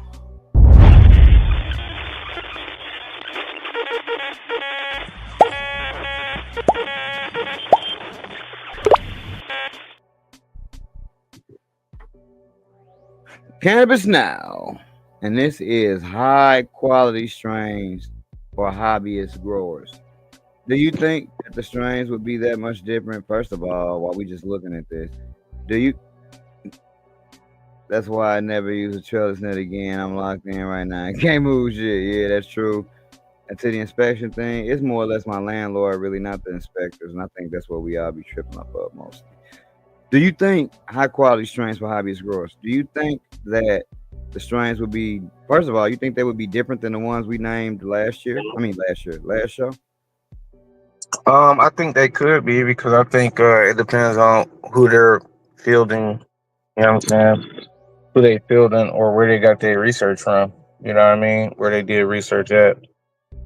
Cannabis Now. And this is high quality strains for hobbyist growers. Do you think that the strains would be that much different? First of all, while we just looking at this, do you? That's why I never use a trellis net again. I'm locked in right now. I can't move shit. Yeah, that's true. And to the inspection thing, it's more or less my landlord, really, not the inspectors. And I think that's what we all be tripping up of mostly. Do you think high quality strains for hobbyist growers? Do you think that the strains would be, first of all, you think they would be different than the ones we named last year? Last show. I think they could be because I think it depends on who they're fielding. You know what I'm saying? Who they fielding or where they got their research from. You know what I mean? Where they did research at.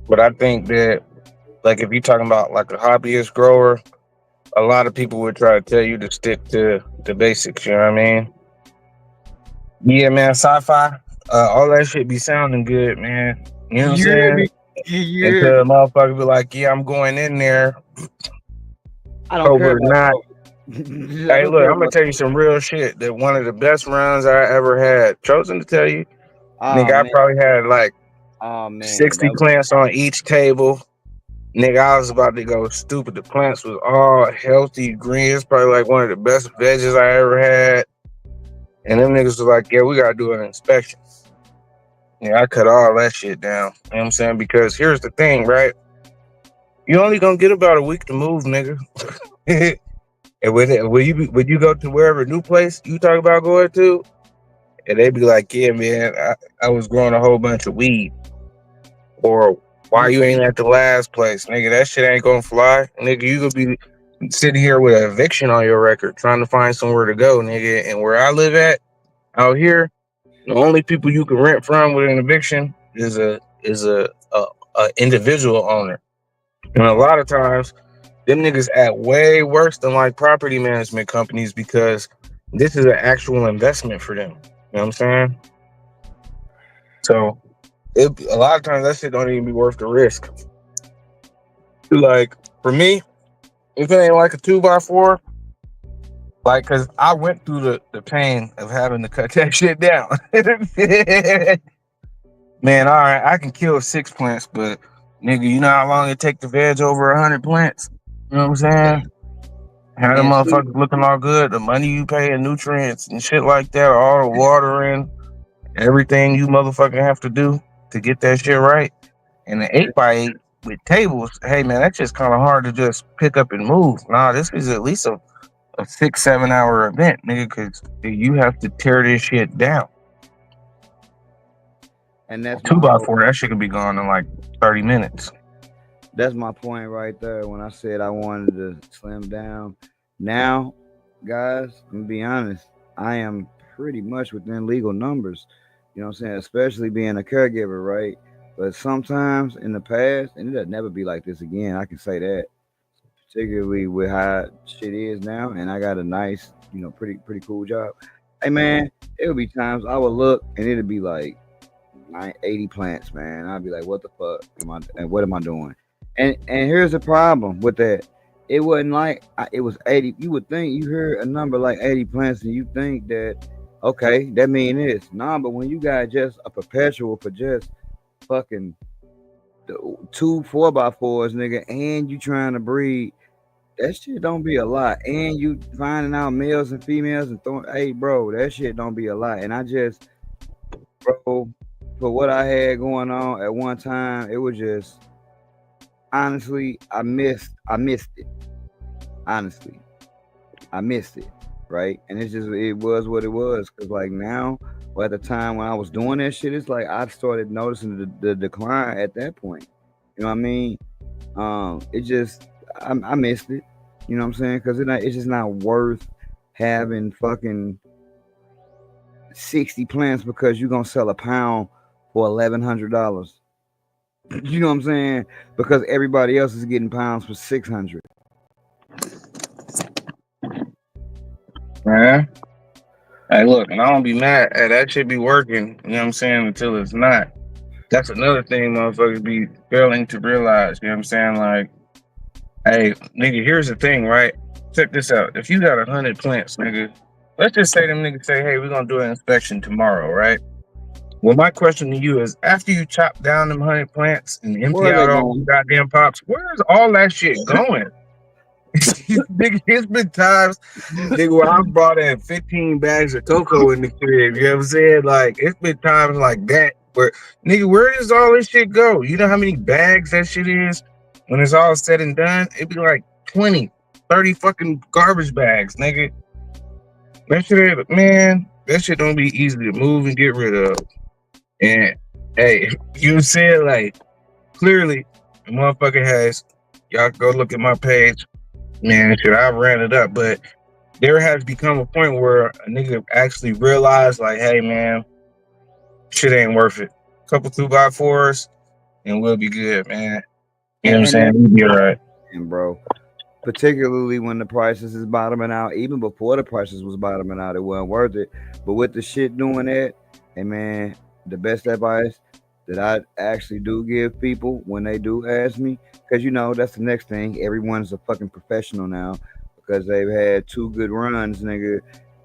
But I think that, like, if you're talking about like a hobbyist grower, a lot of people would try to tell you to stick to the basics. You know what I mean? Yeah, man. Sci-fi, all that shit be sounding good, man. You know what I'm saying? Until a motherfucker be like, yeah, I'm going in there. I don't care Over about not. Hey, look, I'm gonna tell you some real shit. That one of the best runs I ever had. Chosen to tell you, nigga, I probably had like 60 plants on each table. Nigga, I was about to go stupid. The plants was all healthy, green. It's probably like one of the best veggies I ever had. And them niggas was like, yeah, we gotta do an inspection. Yeah, I cut all that shit down. You know what I'm saying? Because here's the thing, right? You only gonna get about a week to move, nigga. And when you go to wherever new place you talk about going to, and they be like, yeah, man, I was growing a whole bunch of weed. Or why you ain't at the last place? Nigga, that shit ain't gonna fly. Nigga, you gonna be sitting here with an eviction on your record trying to find somewhere to go, nigga. And where I live at out here, the only people you can rent from with an eviction is a individual owner. And a lot of times them niggas act way worse than like property management companies because this is an actual investment for them. You know what I'm saying? So a lot of times that shit don't even be worth the risk. Like for me, if it ain't like a 2x4, like, cause I went through the pain of having to cut that shit down. Man, all right, I can kill 6 plants, but nigga, you know how long it take to veg over 100 plants? You know what I'm saying? How the motherfuckers looking all good, the money you pay in nutrients and shit like that, all the watering, everything you motherfucking have to do to get that shit right. And the 8x8 with tables, hey man, that's just kind of hard to just pick up and move. Nah, this is at least a 6-7 hour event, nigga, because you have to tear this shit down. And that's 2x4, that shit could be gone in like 30 minutes. That's my point right there when I said I wanted to slim down. Now, guys, I'm gonna be honest, I am pretty much within legal numbers. You know what I'm saying? Especially being a caregiver, right? But sometimes in the past, and it'll never be like this again, I can say that. Particularly with how shit is now, and I got a nice, pretty cool job. Hey man, it would be times I would look and it'd be like 80 plants, man. I'd be like, what the fuck what am I doing? And here's the problem with that. It wasn't like it was 80. You would think you hear a number like 80 plants and you think that, okay, that mean this. Nah, but when you got just a perpetual for just fucking 2 4x4s, nigga, and you trying to breed, that shit don't be a lot. And you finding out males and females and throwing, hey, bro, that shit don't be a lot. And I just, bro, for what I had going on at one time, it was just, honestly, I missed it. Honestly, I missed it, right? And it was what it was. Because like now, or at the time when I was doing that shit, it's like I started noticing the decline at that point. You know what I mean? I missed it. You know what I'm saying? Because it's just not worth having fucking 60 plants because you're gonna sell a pound for $1,100. You know what I'm saying? Because everybody else is getting pounds for $600. Man, hey, look, and I don't be mad. Hey, that shit be working. You know what I'm saying? Until it's not. That's another thing motherfuckers be failing to realize. You know what I'm saying? Like, hey, nigga, here's the thing, right? Check this out. If you got 100 plants, nigga, let's just say them niggas say, hey, we're gonna do an inspection tomorrow, right? Well, my question to you is, after you chop down them 100 plants and empty Where are out they all the going? goddamn pops, where's all that shit going? Nigga, it's been times, nigga, where I brought in 15 bags of cocoa in the crib. You know what I'm saying? Like, it's been times like that where, nigga, where does all this shit go? You know how many bags that shit is? When it's all said and done, it'd be like 20, 30 fucking garbage bags, nigga. That shit, man, that shit don't be easy to move and get rid of. And, hey, you said, like, clearly, the motherfucker has, y'all go look at my page. Man, shit, I ran it up, but there has become a point where a nigga actually realized, like, hey, man, shit ain't worth it. Couple 2x4s, and we'll be good, man. You know what I'm saying? We'll be all right. Bro, particularly when the prices is bottoming out, even before the prices was bottoming out, it wasn't worth it. But with the shit doing that, hey, man, the best advice that I actually do give people when they do ask me, because, you know, that's the next thing. Everyone's a fucking professional now because they've had 2 good runs, nigga.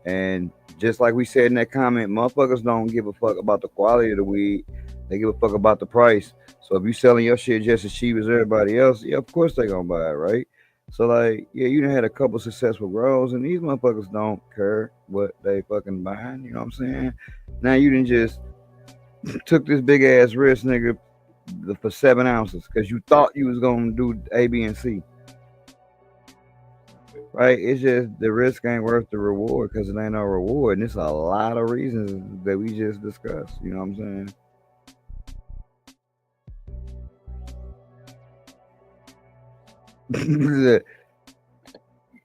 And just like we said in that comment, motherfuckers don't give a fuck about the quality of the weed. They give a fuck about the price. So if you selling your shit just as cheap as everybody else, yeah, of course they gonna buy it, right? So like, yeah, you done had a couple successful grows, and these motherfuckers don't care what they fucking buying. You know what I'm saying? Now you done just took this big ass risk, nigga, for 7 ounces because you thought you was gonna do A, B, and C. Right? It's just the risk ain't worth the reward because it ain't no reward, and it's a lot of reasons that we just discussed. You know what I'm saying?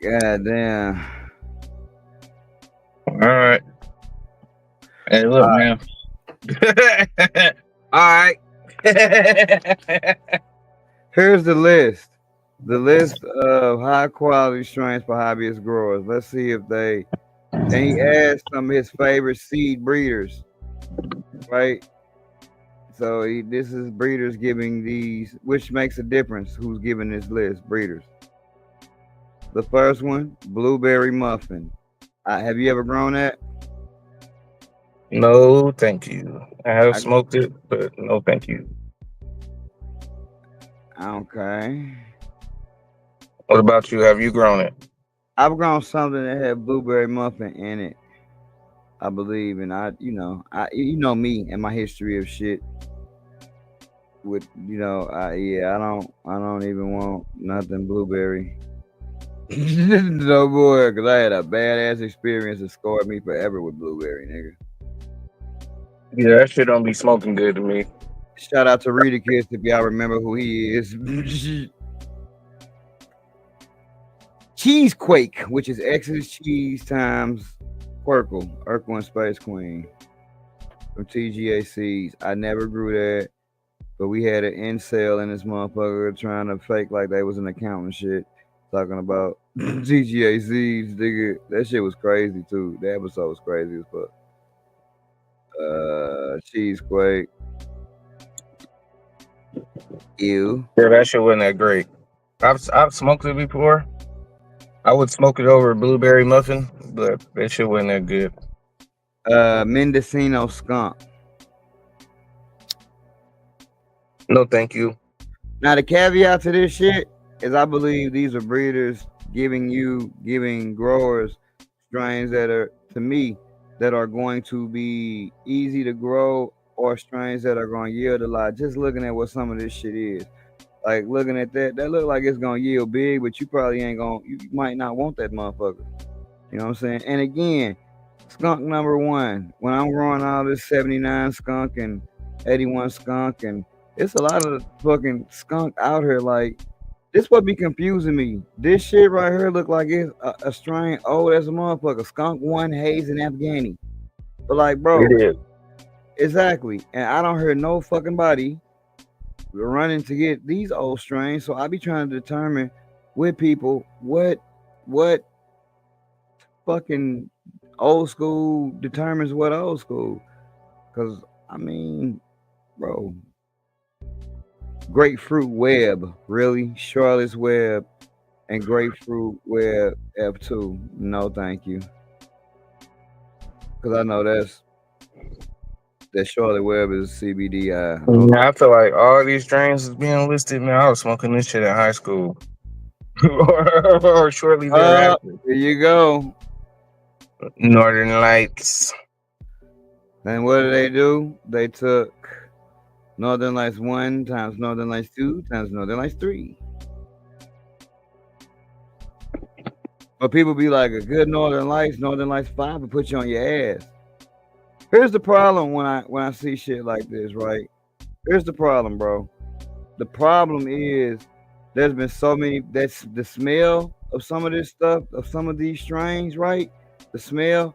God damn. All right. Hey, look, man. All right. Here's the list. The list of high quality strains for hobbyist growers. Let's see if they. And he asked some of his favorite seed breeders, right? So this is breeders giving these, which makes a difference. Who's giving this list? Breeders. The first one, Blueberry Muffin. Have you ever grown that? No, thank you. I have smoked it, but no, thank you. Okay. What about you? Have you grown it? I've grown something that had Blueberry Muffin in it, I believe, and you know me and my history of shit. With I don't even want nothing blueberry. No more, because I had a badass experience that scarred me forever with blueberry, nigga. Yeah, that shit don't be smoking good to me. Shout out to Rita Kiss if y'all remember who he is. Cheesequake, which is Exodus cheese times Quirkle, Urkel and Space Queen from TGA Seeds. I never grew that, but we had an incel in this motherfucker trying to fake like they was an accountant shit, talking about TGA Seeds, nigga. That shit was crazy too. The episode was crazy as fuck. Cheesequake. Ew. Yeah, that shit wasn't that great. I've smoked it before. I would smoke it over a blueberry muffin, but that shit wasn't that good. Mendocino skunk. No, thank you. Now the caveat to this shit is I believe these are breeders giving growers strains that are, to me, that are going to be easy to grow, or strains that are going to yield a lot. Just looking at what some of this shit is. Like looking at that look like it's gonna yield big, but you probably ain't gonna. You might not want that motherfucker. You know what I'm saying? And again, skunk number 1. When I'm growing all this 79 skunk and 81 skunk, and it's a lot of fucking skunk out here. Like this, what be confusing me. This shit right here look like it's a strain old as a motherfucker. Skunk 1, Haze, and Afghani. But like, bro, It is. Exactly. And I don't hear no fucking body running to get these old strains, so I be trying to determine with people what fucking old school determines what old school. Because I mean, bro, Grapefruit Web, really? Charlotte's Web and Grapefruit Web F2. No, thank you. because I know that Charlotte Web is CBD. Yeah, I feel like all these strains is being listed, man. I was smoking this shit in high school. or shortly thereafter. There you go. Northern Lights. And what do? They took Northern Lights 1 times Northern Lights 2 times Northern Lights 3. But people be like, a good Northern Lights 5 will put you on your ass. Here's the problem when I see shit like this, right? Here's the problem, bro. The problem is there's been so many. That's the smell of some of this stuff, of some of these strains, right? The smell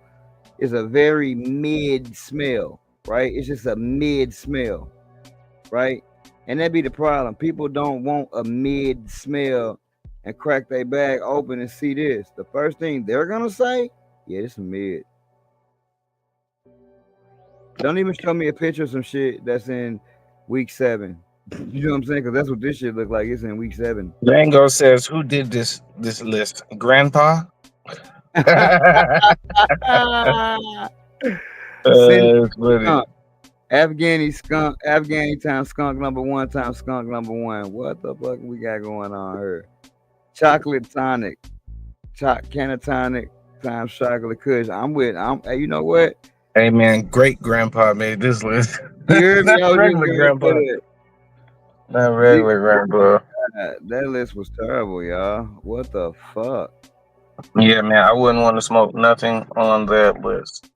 is a very mid smell, right? It's just a mid smell, right? And that be the problem. People don't want a mid smell and crack their bag open and see this. The first thing they're gonna say, yeah, it's a mid. Don't even show me a picture of some shit that's in week 7. You know what I'm saying? Because that's what this shit look like. It's in week 7. Django says, "Who did this list? Grandpa." Afghani times skunk number 1 times skunk number 1. What the fuck we got going on here? Chocolate tonic, Canatonic times chocolate kush. Hey, you know what? Hey man, great grandpa made this list. You heard me? Not regular grandpa. Not regular grandpa. That list was terrible, y'all. What the fuck? Yeah, man, I wouldn't want to smoke nothing on that list.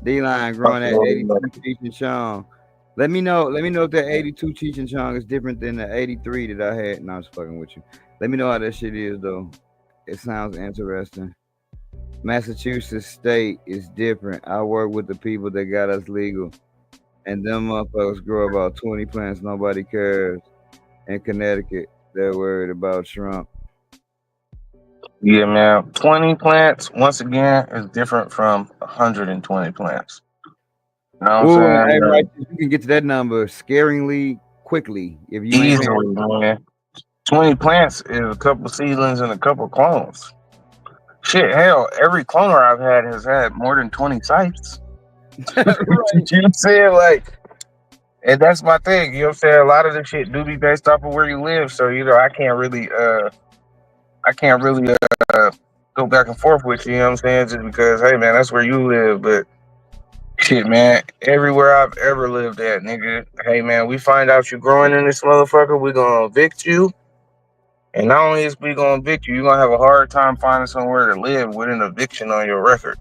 D-Line growing at 82 Cheech and Chong. Let me know if that 82 Cheech and Chong is different than the 83 that I had. No, I'm just fucking with you. Let me know how that shit is, though. It sounds interesting. Massachusetts state is different. I work with the people that got us legal. And them motherfuckers grow about 20 plants. Nobody cares. In Connecticut, they're worried about Trump. Yeah, man. 20 plants, once again, is different from 120 plants. You know what I'm saying? Hey, right, you can get to that number scaringly quickly if you easily, man. 20 plants is a couple seedlings and a couple clones. Shit, hell, every cloner I've had has had more than 20 sites. Right. You know what I'm saying? Like, and that's my thing. You know what I'm saying? A lot of this shit do be based off of where you live. So, you know, I can't really go back and forth with you, you know what I'm saying? Just because, hey man, that's where you live. But shit, man, everywhere I've ever lived at, nigga, hey man, we find out you growing in this motherfucker, we gonna evict you. And not only is we gonna evict you, you're gonna have a hard time finding somewhere to live with an eviction on your record.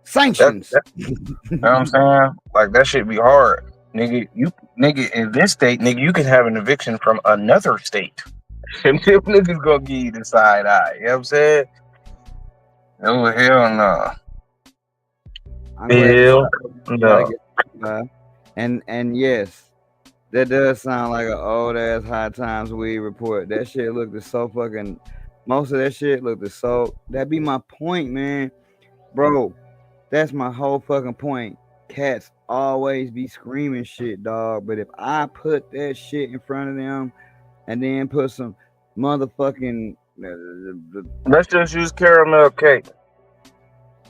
Sanctions. You know what I'm saying? Like, that shit be hard. Nigga, in this state, nigga, you can have an eviction from another state. And them niggas gonna give you the side eye. You know what I'm saying? Oh, hell no. Hell no. And yes, that does sound like an old ass High Times weed report. That shit looked so fucking. Most of that shit looked so. That be my point, man, bro. That's my whole fucking point. Cats always be screaming shit, dog. But if I put that shit in front of them, and then put some motherfucking. Let's just use caramel cake.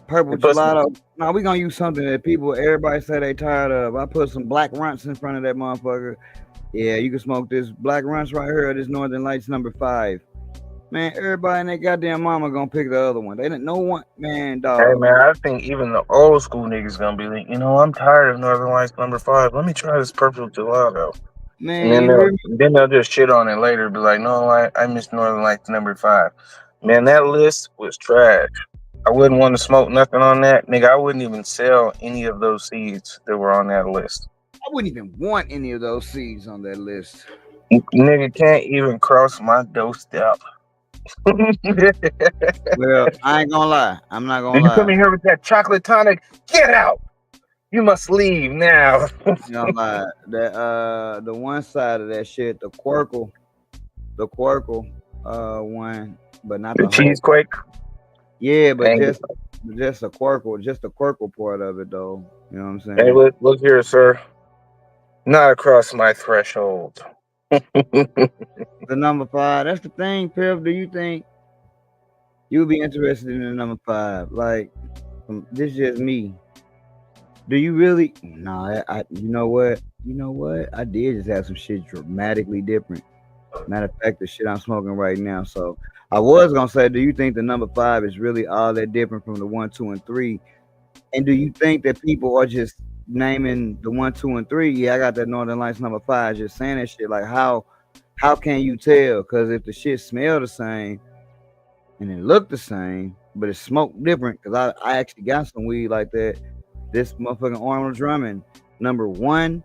Purple gelato. No, we gonna use something that everybody say they tired of. I put some black runts in front of that motherfucker. Yeah, you can smoke this black runts right here. This Northern Lights number 5. Man, everybody and their goddamn mama gonna pick the other one. They didn't know one, man, dog. Hey man, I think even the old school niggas gonna be like, you know, I'm tired of Northern Lights number 5. Let me try this purple gelato. Man, and then they'll just shit on it later. Be like, no, I miss Northern Lights number 5. Man, that list was trash. I wouldn't want to smoke nothing on that. Nigga, I wouldn't even sell any of those seeds that were on that list. I wouldn't even want any of those seeds on that list. Nigga can't even cross my doorstep. Well, I ain't gonna lie. I'm not gonna lie. You come in here with that chocolate tonic, get out. You must leave now. You know, like that the one side of that shit, the Quirkle one, but not the cheesequake. Yeah, but just a Quirkle part of it though. You know what I'm saying? Hey, look here, sir. Not across my threshold. The number 5. That's the thing, Piv. Do you think you would be interested in the number 5? Like this is just me. Do you really? No, you know what? You know what? I did just have some shit dramatically different. Matter of fact, the shit I'm smoking right now. So I was gonna say, do you think the number 5 is really all that different from the 1, 2, and 3? And do you think that people are just naming the 1, 2, and 3? Yeah, I got that Northern Lights number 5. Just saying that shit. Like how can you tell? Because if the shit smell the same and it look the same, but it smoke different. Because I actually got some weed like that. This motherfucking Arnold Drummond number 1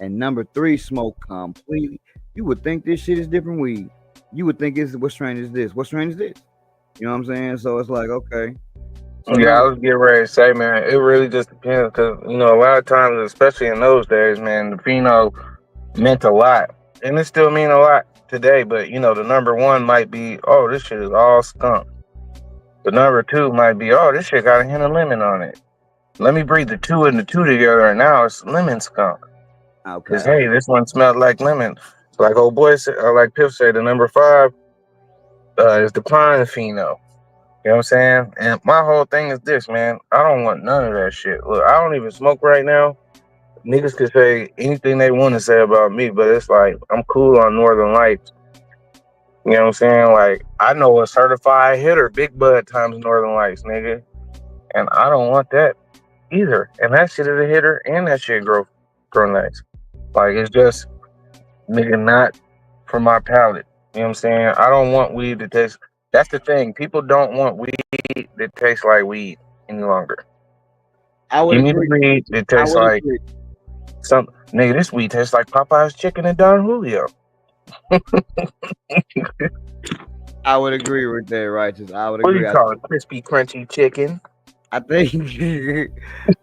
and number 3 smoke completely. You would think this shit is different weed. You would think it's what strain is this? What strain is this? You know what I'm saying? So it's like, okay. So Yeah, I was getting ready to say, man, it really just depends because, you know, a lot of times, especially in those days, man, the pheno meant a lot. And it still mean a lot today, but, you know, the number 1 might be, oh, this shit is all skunk. The number 2 might be, oh, this shit got a hint of lemon on it. Let me breathe the 2 and the 2 together, and now it's lemon skunk. Because, okay. hey, this one smelled like lemon. Like old boy said, like Piff said, the number 5 is the pine pheno. You know what I'm saying? And my whole thing is this, man. I don't want none of that shit. Look, I don't even smoke right now. Niggas can say anything they want to say about me, but it's like I'm cool on Northern Lights. You know what I'm saying? Like, I know a certified hitter, Big Bud times Northern Lights, nigga. And I don't want that either. And that shit is a hitter and that shit grow nice. Like, it's just, nigga, not for my palate. You know what I'm saying? I don't want weed to taste. That's the thing. People don't want weed that tastes like weed any longer. I would Give me agree. the weed that I tastes would like agree. some nigga. This weed tastes like Popeye's chicken and Don Julio. I would agree with that, Righteous. I would What do agree. you call it? Crispy, crunchy chicken. I think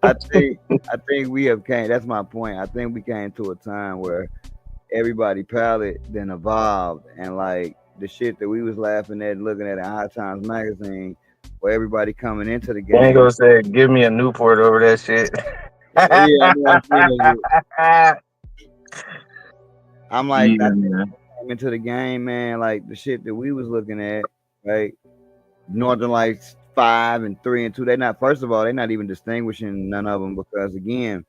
I think we have came. That's my point. I think we came to a time where everybody palate then evolved, and like the shit that we was laughing at, looking at in High Times magazine, where everybody coming into the I ain't game. gonna say give me a Newport over that shit. Yeah, I know I feel it. I'm like, Yeah, I man. came into the game, man. Like the shit that we was looking at, right? Northern Lights 5 and 3 and 2. They're not. First of all, they're not even distinguishing none of them because again,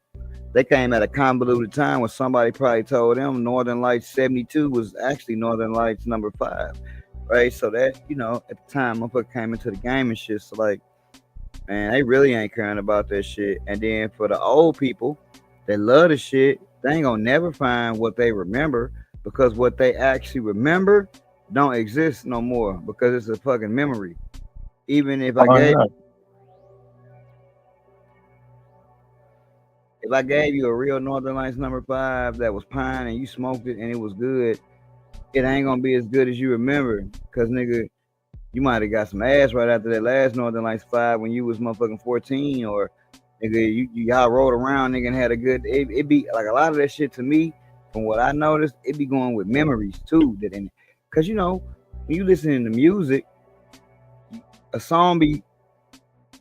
they came at a convoluted time when somebody probably told them Northern Lights 72 was actually Northern Lights number 5, right? So that, you know, at the time, motherfucker came into the game and shit. So like, man, they really ain't caring about that shit. And then for the old people that love the shit, they ain't gonna never find what they remember because what they actually remember don't exist no more because it's a fucking memory. Even if I Oh, gave yeah. if I gave you a real Northern Lights number 5 that was pine and you smoked it and it was good, it ain't gonna be as good as you remember. Cause nigga, you might have got some ass right after that last Northern Lights 5 when you was motherfucking 14, or nigga, y'all rode around, nigga, and had a good. It be like a lot of that shit to me. From what I noticed, it be going with memories too. Cause you know, when you listening to music, a song be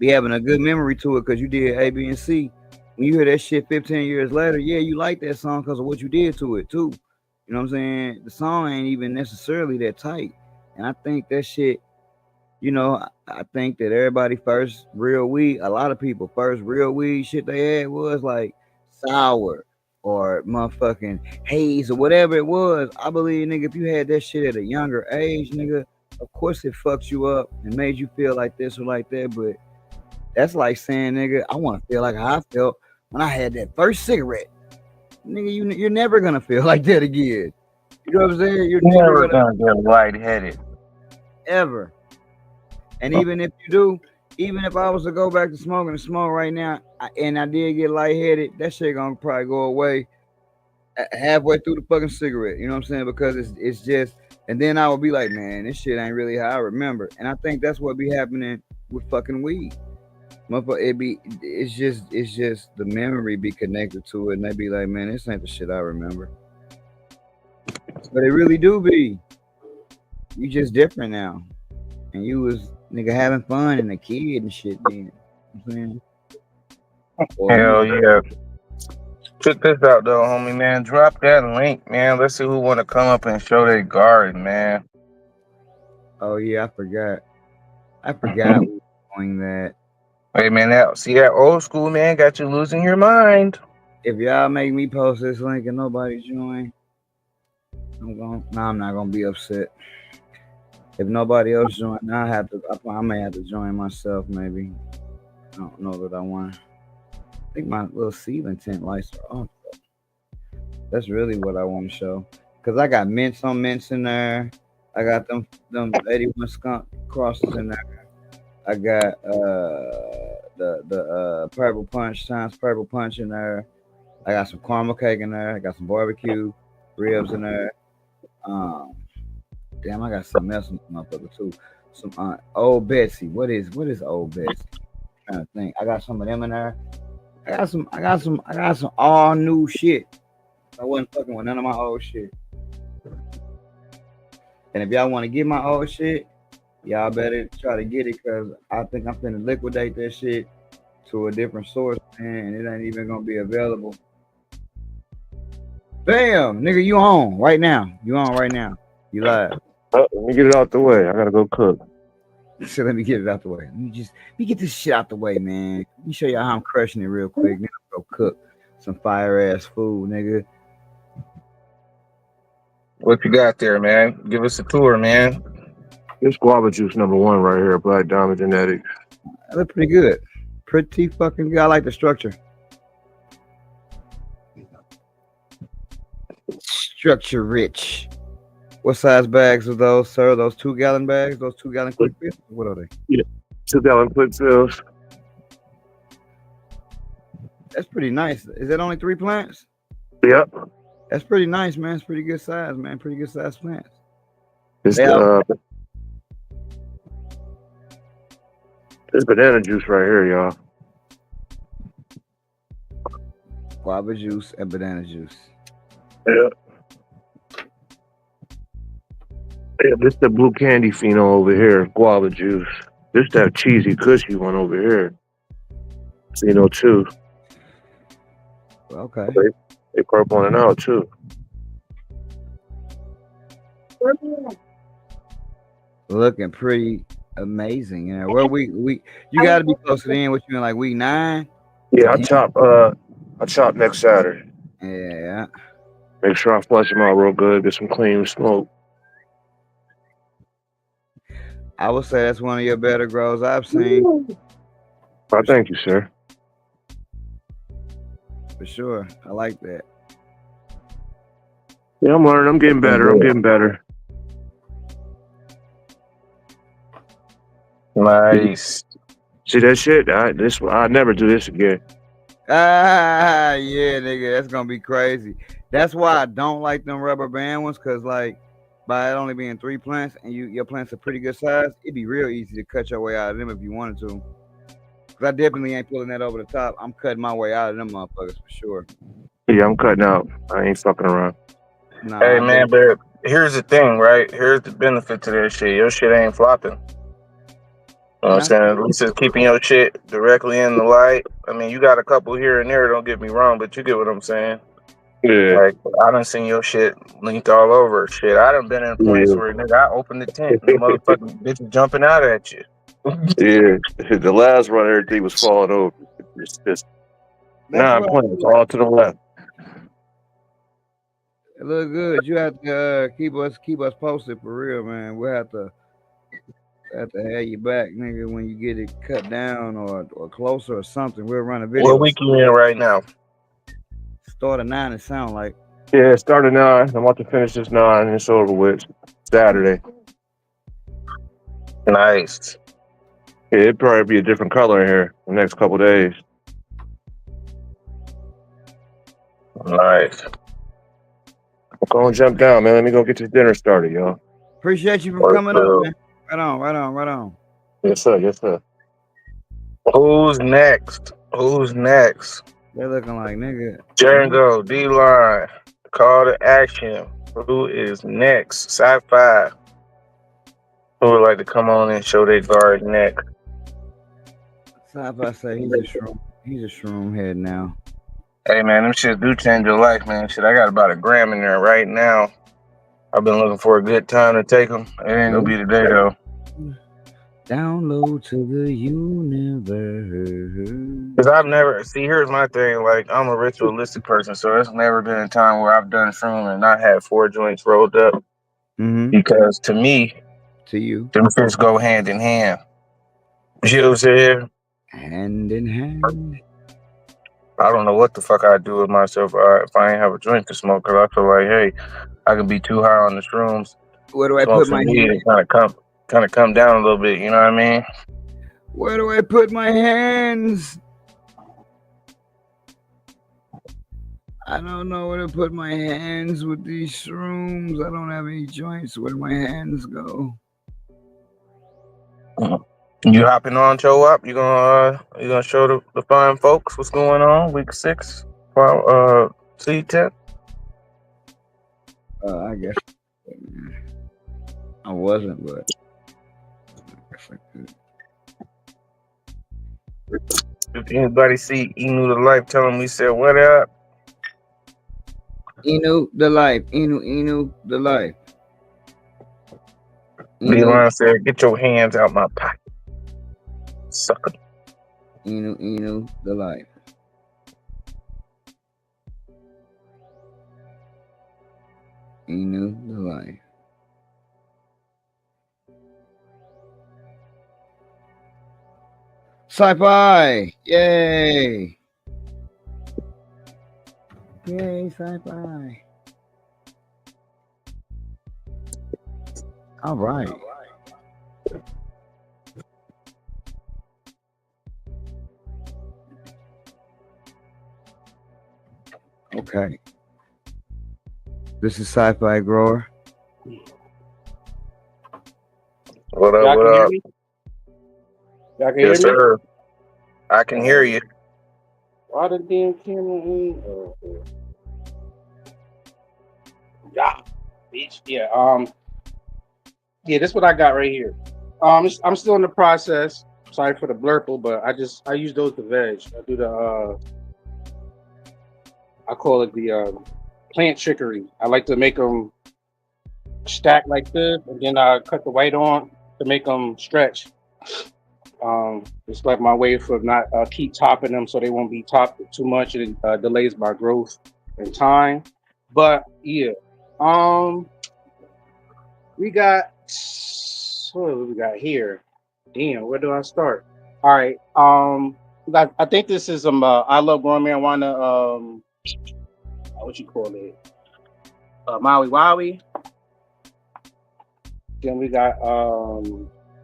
having a good memory to it because you did A, B, and C. When you hear that shit 15 years later, yeah, you like that song because of what you did to it too. You know what I'm saying? The song ain't even necessarily that tight. And I think that shit, you know, I think that everybody first real weed, a lot of people first real weed shit they had was like sour or motherfucking haze or whatever it was. I believe, nigga, if you had that shit at a younger age, nigga, of course it fucks you up and made you feel like this or like that. But that's like saying, nigga, I want to feel like how I felt when I had that first cigarette. Nigga, you're never gonna feel like that again. You know what I'm saying? You're Never never gonna gonna get lightheaded. ever. And even if you do, even if I was to go back to smoking and smoke right now, and I did get lightheaded, that shit gonna probably go away halfway through the fucking cigarette. You know what I'm saying? Because it's just, and then I would be like, man, this shit ain't really how I remember. And I think that's what be happening with fucking weed. It's just the memory be connected to it, and they be like, man, this ain't the shit I remember. But it really do be. You just different now, and you was nigga having fun and a kid and shit. Then, you know what I'm saying? Hell yeah. Check this out though, homie, man. Drop that link, man. Let's see who want to come up and show their garden, man. Oh yeah, I forgot we were doing that. Hey man, that old school man got you losing your mind. If y'all make me post this link and nobody join, I'm not gonna be upset. If nobody else join, I may have to join myself. Maybe I don't know that I want. I think my little ceiling tent lights are on. That's really what I want to show. Cause I got mints on mints in there. I got them 81 skunk crosses in there. I got the purple punch times purple punch in there. I got some caramel cake in there. I got some barbecue ribs in there. Damn, I got something else in this motherfucker too. Some Old Betsy. What is Old Betsy? I'm trying to think. I got some of them in there. I got some all new shit. I wasn't fucking with none of my old shit. And if y'all want to get my old shit, y'all better try to get it, because I think I'm finna liquidate that shit to a different source, man, and it ain't even gonna be available. Bam, nigga, you on right now. You on right now. You live. Let me get it out the way. I gotta go cook. So let me get it out the way. Let me get this shit out the way, man. Let me show y'all how I'm crushing it real quick. Then I'll go cook some fire ass food, nigga. What you got there, man? Give us a tour, man. This guava juice #1 right here, Black Diamond Genetics. That look pretty good. Pretty fucking good. I like the structure. Structure rich. What size bags are those, sir? Those 2-gallon bags? Those 2-gallon quick fills? What are they? 2-gallon quick fills. That's pretty nice. Is that only 3 plants? Yep. That's pretty nice, man. It's pretty good size, man. Pretty good size plants. This banana juice right here, y'all. Guava juice and banana juice. Yeah. Yeah, this the blue candy pheno over here, guava juice. This that cheesy cushy one over here. Pheno 2. Okay. They purple on it out too. Looking pretty amazing. Yeah. Where you gotta be close to the end. What you in, like week 9? Yeah, I chop next Saturday. Yeah. Make sure I flush them out real good, get some clean smoke. I would say that's one of your better grows I've seen. I thank you, sir. For sure. I like that. Yeah, I'm learning. I'm getting better. Nice. See that shit? I never do this again. Yeah, nigga, that's gonna be crazy. That's why I don't like them rubber band ones, cause like by it only being 3 plants and your plants are pretty good size, it'd be real easy to cut your way out of them if you wanted to. Cause I definitely ain't pulling that over the top. I'm cutting my way out of them motherfuckers for sure. Yeah, I'm cutting out. I ain't fucking around. Nah, Hey man, but here's the thing, right? Here's the benefit to that shit. Your shit ain't flopping. You know what I'm saying? At least it's keeping your shit directly in the light. I mean, you got a couple here and there, don't get me wrong, but you get what I'm saying. Yeah. Like, I done seen your shit linked all over. Shit, I done been in points where, nigga, I opened the tent and the motherfucking bitch jumping out at you. Yeah. The last run, everything was falling over. It's just 9 plants all to the left. It look good. You have to keep us posted for real, man. We'll have to have you back, nigga, when you get it cut down or closer or something. We'll run a video. What week you in right now? Start at 9, it sound like. Yeah, it started 9. I'm about to finish this 9 and it's over with. Saturday. Nice. Yeah, it'd probably be a different color in here the next couple days. Nice. Go and jump down, man. Let me go get this dinner started, y'all. Appreciate you for coming up, man. Right on. Yes, sir. Who's next? They're looking like, nigga. Django, D-Line, call to action. Who is next? Sci-Fi. Who would like to come on and show their guard next? Sci-Fi say he's a shroom head now. Hey man, them shit do change your life, man. Shit, I got about 1 gram in there right now. I've been looking for a good time to take them. It ain't gonna be today though. Download to the universe. Because I've never see. Here's my thing. Like I'm a ritualistic person, so there's never been a time where I've done shroom and not had 4 joints rolled up. Mm-hmm. Because to me, To you, them fish go hand in hand. You know what I'm saying? hand in hand. I don't know what the fuck I'd do with myself if I ain't have a joint to smoke. Because I feel like, hey, I can be too high on the shrooms, Where do I smoke put some my weed, hand? and kind of come down a little bit. You know what I mean? Where do I put my hands? I don't know where to put my hands with these shrooms. I don't have any joints. Where do my hands go? You hopping on, show up? You gonna show the fine folks what's going on? Week 6, C10. I guess I wasn't, but I guess I could. If anybody see Inu the Life, tell him we said what up. Inu the life. Inu the life. D-Line said, get your hands out my pocket. Sucker. Inu the life. Inu the life. Sci-fi! Yay! Yay, sci-fi. All right. Okay. This is Sci-Fi Grower. What up, Y'all what can hear up? me? Y'all can Yes, hear me? sir. I can hear you. Why the damn camera ain't? Oh, okay. Yeah, bitch. Yeah, this is what I got right here. I'm still in the process. Sorry for the blurple, but I use those to veg. I do the I call it the plant trickery. I like to make them stack like this, and then I cut the white on to make them stretch. It's like my way for not keep topping them so they won't be topped too much. It delays my growth and time. But yeah, we got what do we got here? Damn, where do I start? All right, I think this is I love growing marijuana. What you call it? Maui Wowie. Then we got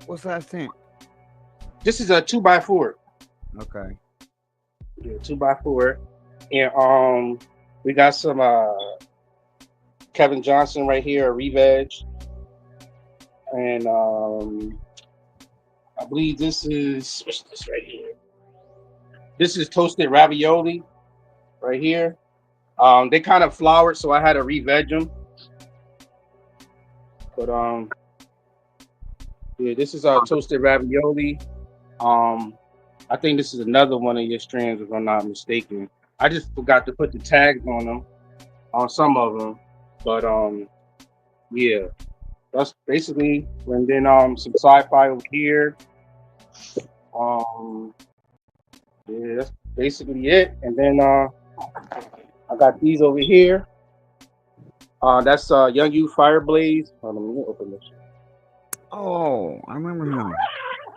What's size tent? this is a 2x4. Okay. Yeah, 2x4. And we got some Kevin Johnson right here, a re-veg. And I believe this is what's this right here? This is toasted ravioli right here. They kind of floured, so I had to re-veg them. But yeah, this is our toasted ravioli. I think this is another one of your strands, if I'm not mistaken. I just forgot to put the tags on them, on some of them. But yeah, that's basically. And then some sci-fi over here. Yeah, that's basically it. And then I got these over here. That's Young U Fireblaze. Hold on, let me open this. Oh, I remember him.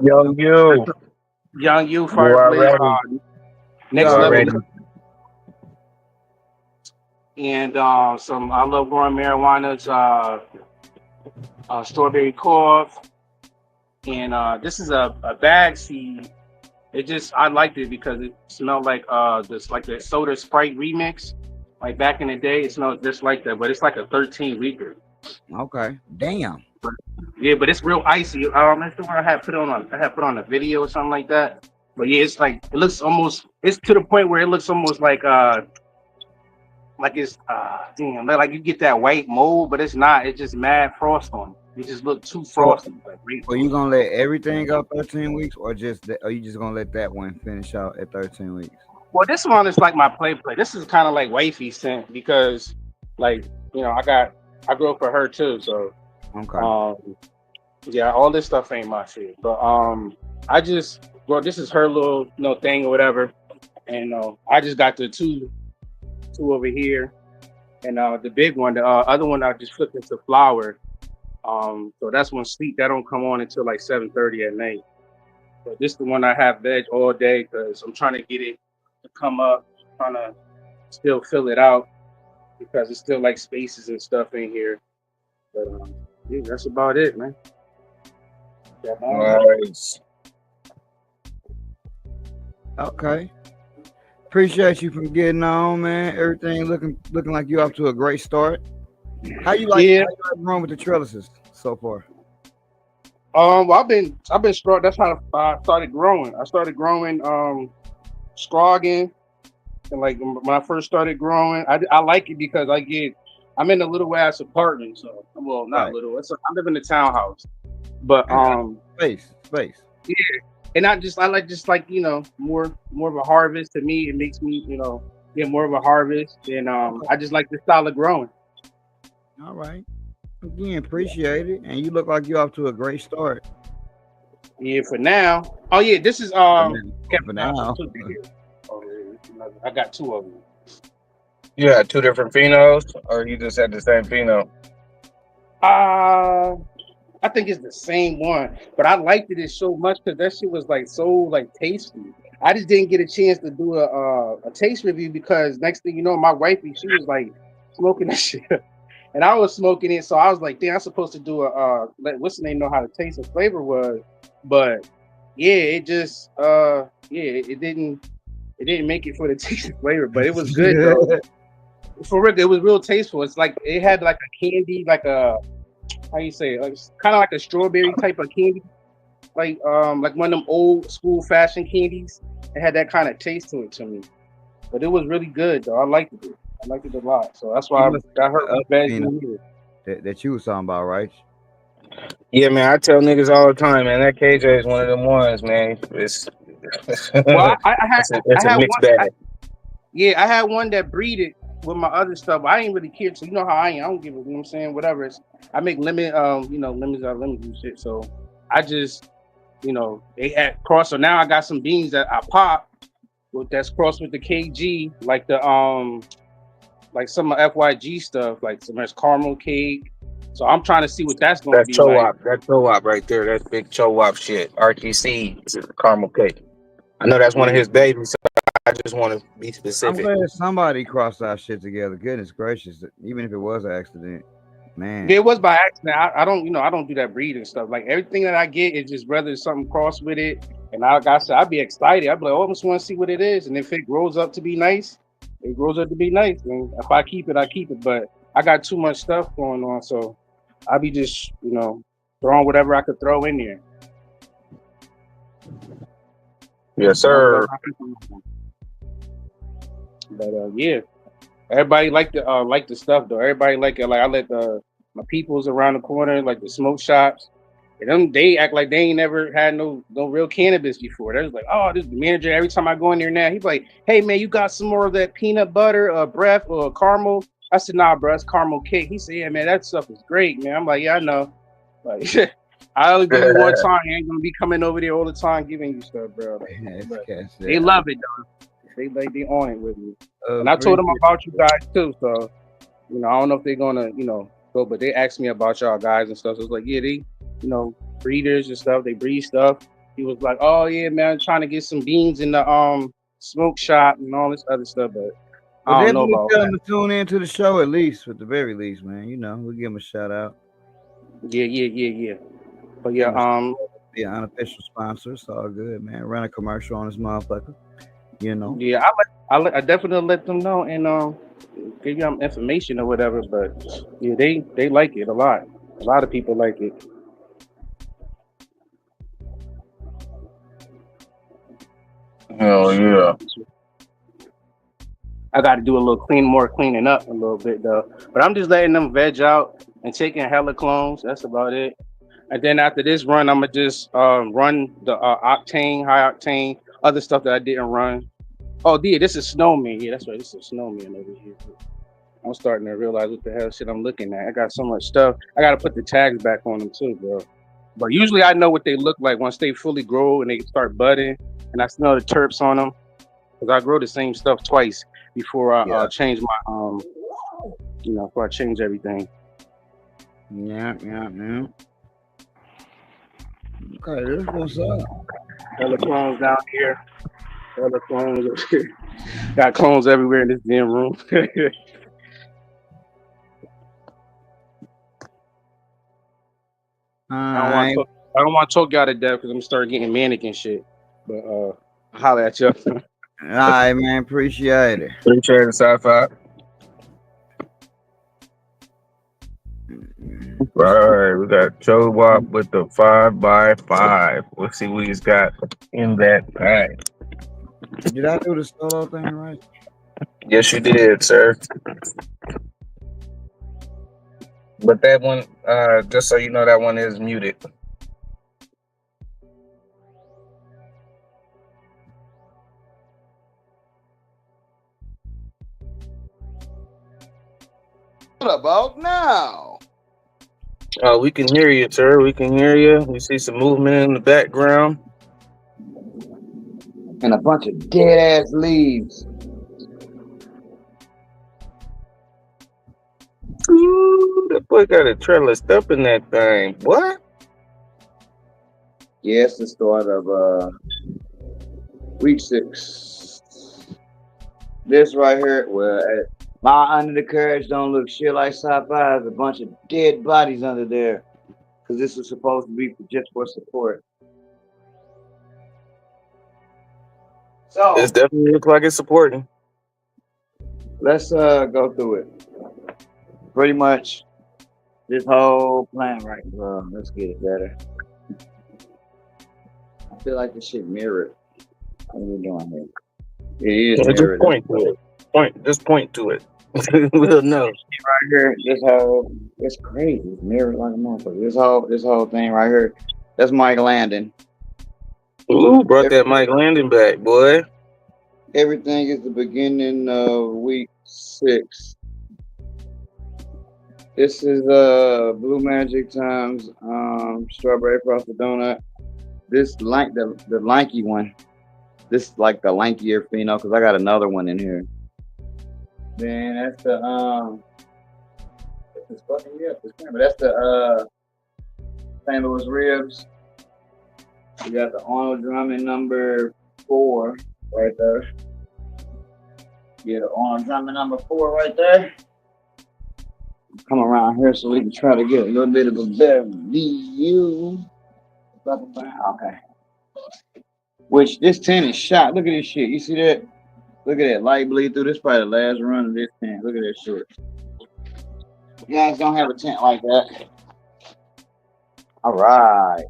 Young you. Young U Fireblaze. Next You level. already. And some I love growing marijuana's strawberry cough. And this is a bag seed. I liked it because it smelled like this like the Soda Sprite remix. Like back in the day, it smelled just like that, but it's like a 13-weeker. Okay. Damn. Yeah, but it's real icy. That's the one I had put on a video or something like that. But yeah, it's like it's to the point where it looks almost like it's damn, like you get that white mold, but it's not. It's just mad frost on it. It just look too frosty. So you gonna let everything go 13 weeks, or are you just gonna let that one finish out at 13 weeks? Well, this one is like my play. This is kind of like wifey scent because, like, you know, I grew up for her too. So, Okay. Yeah, all this stuff ain't my shit. But I just well, this is her little thing or whatever, and I just got the two over here, and the big one, the other one I just flipped into flower. So that's when sleep that don't come on until like 7:30 at night. But this the one I have veg all day because I'm trying to get it to come up, trying to still fill it out because it's still like spaces and stuff in here. But yeah, that's about it, man. Yeah, man. Nice. Okay. Appreciate you for getting on, man. Everything looking like you off to a great start. How you like run with the trellises so far? Well, I've been strong. That's how I started growing. I started growing scrogging, and like when I first started growing, I like it because I'm in a little ass apartment, so well not Right. little. I live in a townhouse, but Space. yeah, and I like more of a harvest. To me, it makes me get more of a harvest, and I just like the style of growing. All right. Again, appreciate it. And you look like you're off to a great start. Yeah, for now. Oh yeah, this is For now. Oh, yeah, I got two of them. You had two different phenos, or you just had the same pheno? I think it's the same one, but I liked it so much because that shit was like so like tasty. I just didn't get a chance to do a taste review because next thing you know, my wifey she was like smoking that shit, and I was smoking it, so I was like, damn, I'm supposed to do let what's the name know how the taste and flavor was, but yeah, it just it didn't make it for the taste and flavor, but it was good though. For real, it was real tasteful. It's like it had like a candy, like a how you say, like kind of like a strawberry type of candy, like one of them old school fashioned candies. It had that kind of taste to it to me, but it was really good though. I liked it. I liked it a lot. So that's why I got her bad that you was talking about, right? Yeah, man. I tell niggas all the time, man. That KJ is one of them ones, man. It's Well, I it's a had mixed one. bag. I had one that breeded with my other stuff. I ain't really care. So you know how I am. I don't give a, you know what I'm saying, whatever. I make lemons out of lemons and shit. So I just, they had cross. So now I got some beans that I pop that's crossed with the KG, like the like some of FYG stuff, like some caramel cake. So I'm trying to see what that's going to be like. That's Chowop right there. That's big Chowop shit. RTC is a caramel cake. I know that's one of his babies, so I just want to be I'm specific. glad somebody crossed our shit together. Goodness gracious, even if it was an accident, man. It was by accident. I don't do that breeding stuff. Like everything that I get is just whether it's something crossed with it. And like I said, I'd be excited. I'd be like, oh, I just want to see what it is. And if it grows up to be nice, it grows up to be nice. And if I keep it, I keep it. But I got too much stuff going on, so I'll be just, throwing whatever I could throw in there. Yes, sir. But yeah, everybody like the stuff though. Everybody like it. Like I let my peoples around the corner, like the smoke shops, and them they act like they ain't never had no real cannabis before. They're just like, oh, this manager. Every time I go in there now, he's like, hey man, you got some more of that peanut butter, breath or caramel? I said, nah, bro, it's caramel cake. He said, yeah, man, that stuff is great, man. I'm like, yeah, I know. Like, I only do it one time. I ain't gonna be coming over there all the time giving you stuff, bro. Like, they love it though. They on it with me. And I told them about you guys too. So, I don't know if they're gonna, go, but they asked me about y'all guys and stuff. So it's like, yeah, they, breeders and stuff. They breed stuff. He was like, oh yeah, man, I'm trying to get some beans in the smoke shop and all this other stuff, but I don't know about tell them to tune into the show at least, with the very least, man. We'll give them a shout out. Yeah. But yeah, be an unofficial sponsor. It's all good, man. Run a commercial on this motherfucker. Yeah, I definitely let them know and give them information or whatever. But yeah, they like it a lot. A lot of people like it. Oh yeah. I got to do a little cleaning up a little bit though. But I'm just letting them veg out and taking hella clones. That's about it. And then after this run, I'm gonna just run the octane, high octane, other stuff that I didn't run. Oh, yeah, this is Snowman. Yeah, that's right. This is Snowman over here. I'm starting to realize what the hell shit I'm looking at. I got so much stuff. I got to put the tags back on them too, bro. But usually I know what they look like once they fully grow and they start budding, and I smell the terps on them. Cause I grow the same stuff twice before I Yeah. change my before I change everything. Yeah. Okay, this what's up. Hella clones down here. Hella clones over here. Got clones everywhere in this damn room. Alright. I don't want to talk y'all to death because I'm gonna start getting manic and shit. But holler at you. Alright, man. Appreciate it. Appreciate it, sci-fi. All right, we got Joe Wop with the 5x5. Let's see what he's got in that pack. Did I do the solo thing right? Yes, you did, sir. But that one, just so you know, that one is muted. What about now? We can hear you, sir. We can hear you. We see some movement in the background. And a bunch of dead ass leaves. Ooh, that boy got a trellis up in that thing. What? Yeah, it's the start of week 6. This right here, well, my under the carriage don't look shit like sci-fi. There's a bunch of dead bodies under there. Because this was supposed to be just for support. So It definitely looks like it's supporting. let's go through it. Pretty much this whole plan right now. Let's get it better. I feel like this shit mirrored. What are we doing here? It is Just mirrored. point to it. Just point to it. We'll know. Right here, this whole, it's crazy. It's mirrored like a motherfucker. This whole thing right here. That's Mike Landon. Ooh, brought that Mike Landon back, boy. Everything is the beginning of week 6. This is Blue Magic times Strawberry Frosted Donut. This the lanky one. This is like the lankier pheno because I got another one in here. Then that's the this fucking but that's the St. Louis Ribs. We got the Arnold Drummond number 4 right there. Yeah, the Arnold Drummond number 4 right there. Come around here so we can try to get a little bit of a better view. Okay. Which this 10 is shot. Look at this shit. You see that? Look at that light bleed through. This is probably the last run of this 10. Look at that shit. You guys don't have a tent like that. All right.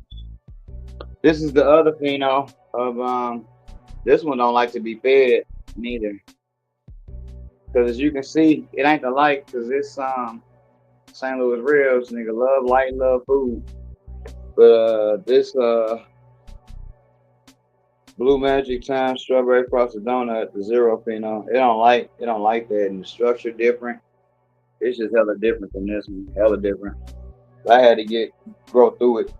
This is the other pheno of this one don't like to be fed neither. Because as you can see, it ain't the light because it's St. Louis Ribs, nigga love light, love food. But this Blue Magic times Strawberry Frosted Donut, the 0 pheno, it don't like that, and the structure different. It's just hella different from this one, hella different. I had to grow through it.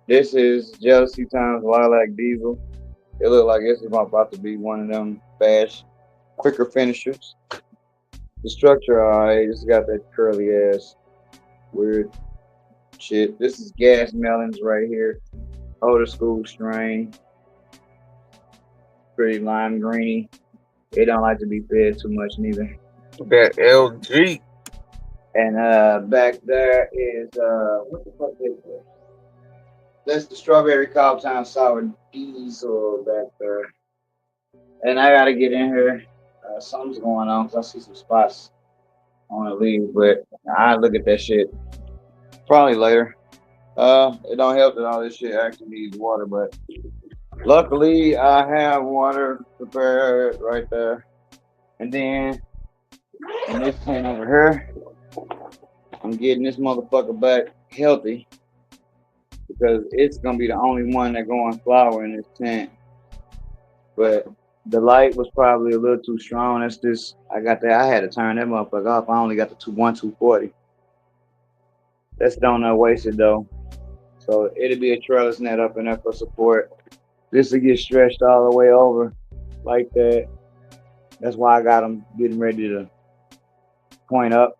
This is Jealousy times Lilac Diesel. It look like this is about to be one of them fast, quicker finishers. The structure, alright, just got that curly ass, weird shit. This is Gas Melons right here, older school strain. Pretty lime greeny. They don't like to be fed too much neither. That LG. And back there is what the fuck is that? That's the Strawberry Cobb Town Sour Diesel back there. And I gotta get in here. Something's going on because I see some spots on the leave, but I look at that shit probably later. It don't help that all this shit actually needs water, but luckily I have water prepared right there. And then in this tent over here, I'm getting this motherfucker back healthy because it's gonna be the only one that going flower in this tent. But the light was probably a little too strong. That's this. I had to turn that motherfucker off. I only got the 240. That's donut wasted though. So it'll be a trellis net up in there for support. This will get stretched all the way over like that. That's why I got them getting ready to point up.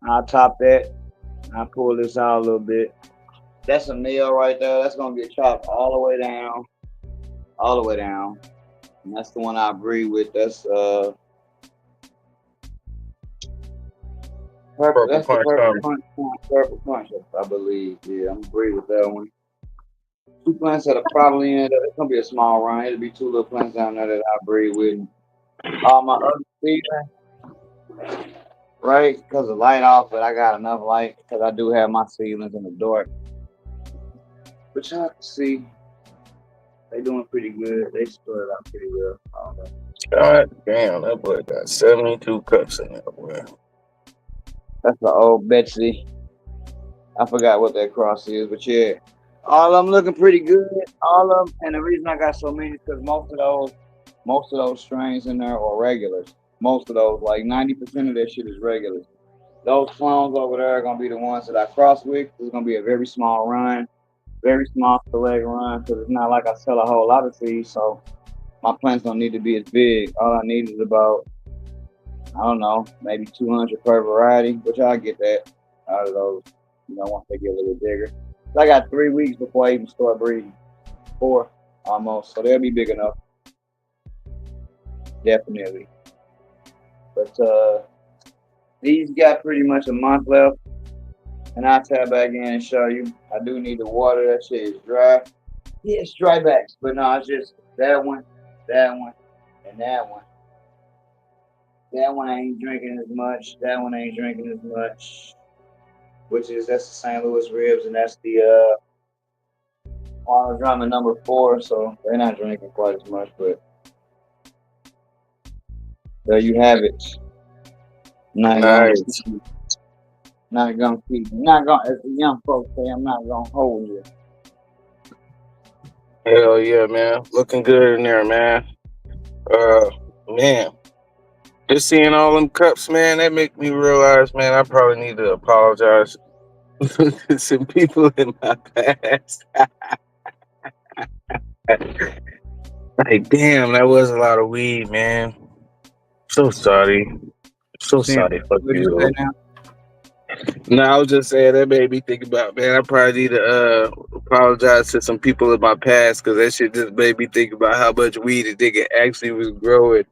I'll top that. I'll pull this out a little bit. That's a nail right there. That's gonna get chopped all the way down. All the way down. And that's the one I agree with. That's purple. That's the purple punch, I believe. Yeah, I'm agree with that one. 2 plants that are probably in it. It's gonna be a small run. It'll be 2 little plants down there that I breed with. All my other seedlings, right? Because the light off, but I got enough light because I do have my seedlings in the dark. But y'all can see they doing pretty good. They stood out pretty well. God damn, that boy got 72 cups in there, boy. That's the old Betsy. I forgot what that cross is, but yeah. All of them looking pretty good. All of them. And the reason I got so many is because most of those strains in there are regulars. Most of those, like 90% of that shit is regulars. Those clones over there are gonna be the ones that I cross with. It's gonna be a very small run, very small select run, because it's not like I sell a whole lot of seeds, so my plants don't need to be as big. All I need is about, I don't know, maybe 200 per variety, which I get that out of those, once they get a little bigger. So I got 3 weeks before I even start breeding. 4 almost, so they'll be big enough. Definitely. But these got pretty much a month left, and I'll tap back in and show you. I do need to water. That shit is dry. Yeah, it's dry backs, but no, it's just that one, and that one. That one ain't drinking as much. That one ain't drinking as much. That's the St. Louis Ribs, and that's the Arnold Drummond number 4. So they're not drinking quite as much, but there you have it. Not gonna keep. Not gonna. As the young folks say, I'm not gonna hold you. Hell yeah, man. Looking good in there, man. Man. Just seeing all them cups, man, that make me realize, man, I probably need to apologize to some people in my past. Like, damn, that was a lot of weed, man. So sorry. So sorry. Fuck you. No, I was just saying that made me think about, man, I probably need to apologize to some people in my past, because that shit just made me think about how much weed a nigga actually was growing.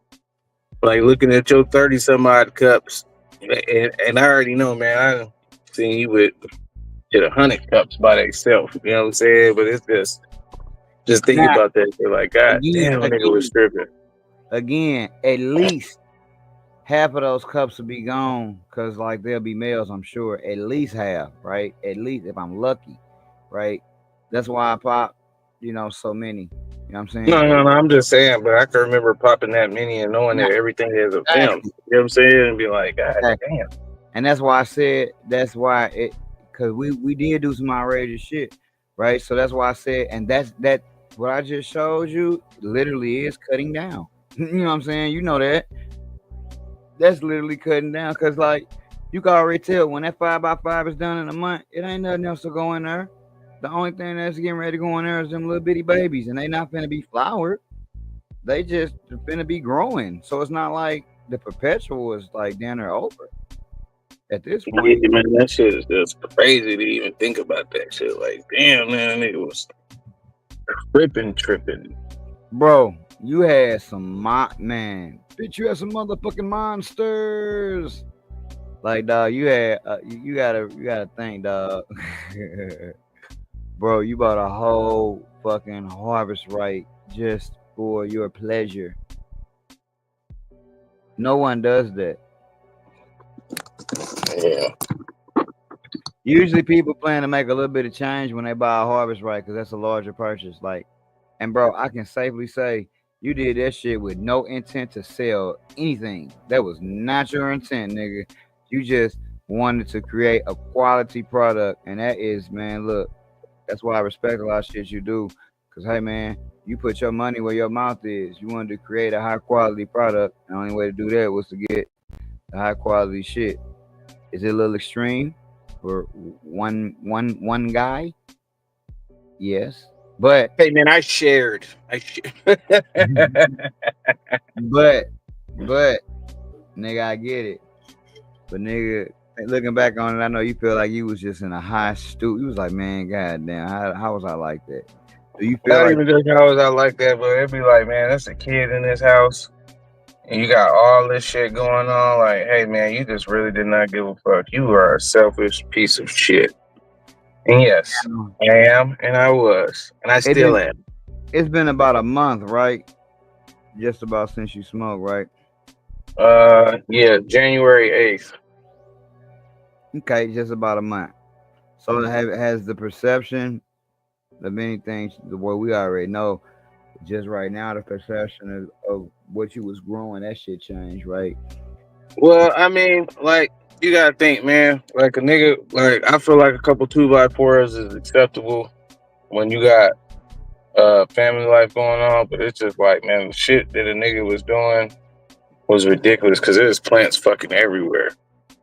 Like, looking at your 30 some odd cups, and I already know, man, I seen you with 100 cups by themselves. You know what I'm saying? But it's just thinking about that. They're like, God damn, that nigga was stripping. Again, at least half of those cups will be gone, because like there'll be males, I'm sure. At least half, right? At least if I'm lucky, right? That's why I pop, so many. You know what I'm saying? No, I'm just saying, but I can remember popping that many and knowing that everything is a film. You know what I'm saying? And be like, God damn. And that's why I said, because we did do some outrageous shit, right? So that's why I said, and that what I just showed you literally is cutting down. You know what I'm saying? You know that. That's literally cutting down, because like you can already tell when that 5x5 is done in a month, it ain't nothing else to go in there. The only thing that's getting ready to go in there is them little bitty babies, and they not finna be flowered. They just finna be growing. So it's not like the perpetual is like down there over at this point. Yeah, man, that shit is just crazy to even think about that shit. Like, damn, man, it was tripping. Bro, you had some man. Bitch, you had some motherfucking monsters. Like, dog, you had you gotta think, dog. Bro, you bought a whole fucking harvest right just for your pleasure. No one does that. Yeah. Usually people plan to make a little bit of change when they buy a harvest right, because that's a larger purchase. Like, and bro, I can safely say you did that shit with no intent to sell anything. That was not your intent, nigga. You just wanted to create a quality product, and that is, man, look, that's why I respect a lot of shit you do. Because, hey, man, you put your money where your mouth is. You wanted to create a high-quality product. The only way to do that was to get the high-quality shit. Is it a little extreme for one guy? Yes, but Hey man, I shared. but nigga, I get it. But nigga, looking back on it, I know you feel like you was just in a high stoop. You was like, man, goddamn, how was I like that? Do you feel Not like even just how was I like that, but it'd be like, man, that's a kid in this house, and you got all this shit going on. Like, hey man, you just really did not give a fuck. You are a selfish piece of shit. And yes, I am, and I was, and I still am. it's been about a month, right? Just about since you smoked, right? Yeah, January 8th. Okay, just about a month. So has the perception of anything, the way we already know, just right now, the perception of what you was growing, that shit changed, right? Well, I mean, like, you gotta think, man. Like a nigga, like I feel like a couple 2x4s is acceptable when you got family life going on, but it's just like, man, the shit that a nigga was doing was ridiculous because there's plants fucking everywhere.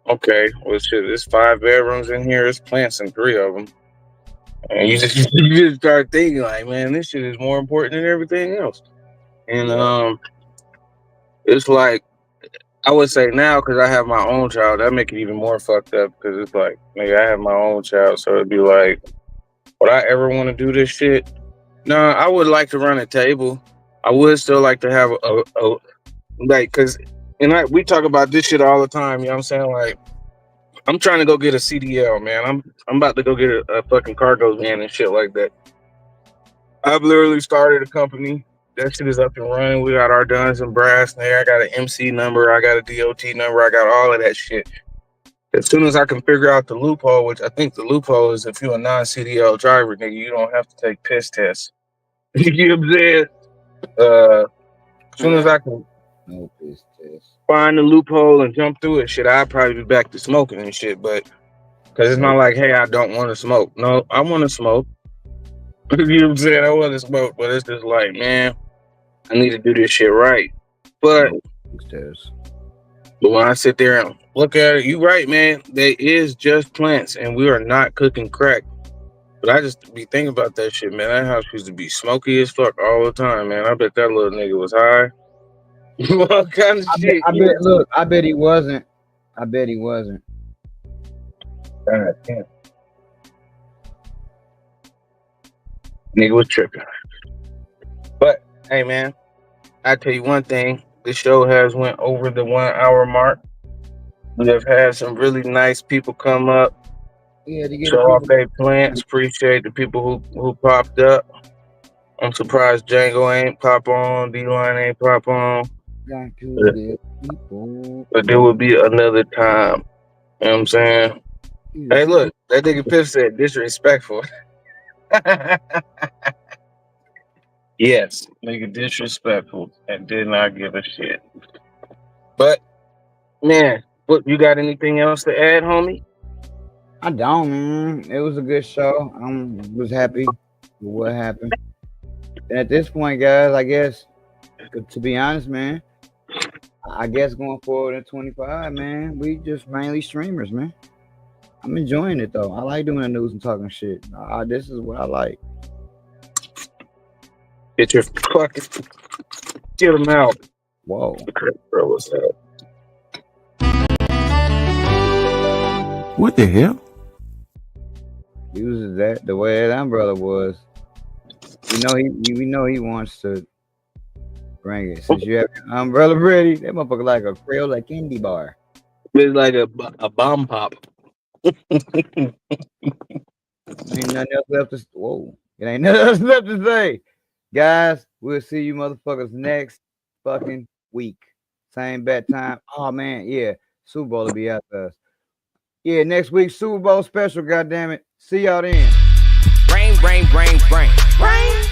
Okay, well shit, there's 5 bedrooms in here, there's plants in 3 of them. And you just start thinking like, man, this shit is more important than everything else. And it's like, I would say now, because I have my own child, that make it even more fucked up. Because it's like, nigga, I have my own child, so it'd be like, would I ever want to do this shit? No, I would like to run a table. I would still like to have a like, because we talk about this shit all the time. You know what I'm saying? Like, I'm trying to go get a CDL, man. I'm about to go get a fucking cargo van and shit like that. I've literally started a company. That shit is up and running. We got our Duns and Brass there. I got an MC number. I got a DOT number. I got all of that shit. As soon as I can figure out the loophole, which I think the loophole is if you're a non-CDL driver, nigga, you don't have to take piss tests. You know what I'm saying? As soon as I can find the loophole and jump through it, shit, I'd probably be back to smoking and shit. But because it's not like, hey, I don't want to smoke. No, I want to smoke. You know what I'm saying? I want to smoke, but it's just like, man, I need to do this shit right. But when I sit there and look at it, you right, man. They is just plants, and we are not cooking crack. But I just be thinking about that shit, man. That house used to be smoky as fuck all the time, man. I bet that little nigga was high. What kind of shit? I bet he wasn't. God damn. Nigga was tripping. But hey, man, I tell you one thing. This show has went over the 1 hour mark. We have had some really nice people come up. Yeah, to get show off their plants. Appreciate the people who popped up. I'm surprised Django ain't pop on. D-Line ain't pop on. But there will be another time. You know what I'm saying? Hey, look, that nigga Piff said disrespectful. Yes, nigga disrespectful and did not give a shit. But man, what, you got anything else to add, homie? I don't, man. It was a good show. I was happy with what happened. And at this point, guys, I guess, to be honest, man, I guess going forward in 25, man, we just mainly streamers, man. I'm enjoying it, though. I like doing the news and talking shit. This is what I like. Get your fucking... Get them out. Whoa. Bro, what's that? What the hell? Uses that the way that umbrella was. We know he wants to bring it. Since you have an umbrella ready, that motherfucker like a Crayola candy bar. It's like a bomb pop. Ain't nothing else left to whoa. It ain't nothing else left to say. Guys, we'll see you motherfuckers next fucking week. Same bat time. Oh man, yeah. Super Bowl will be out to us. Yeah, next week, Super Bowl special, goddammit. See y'all then. Rain.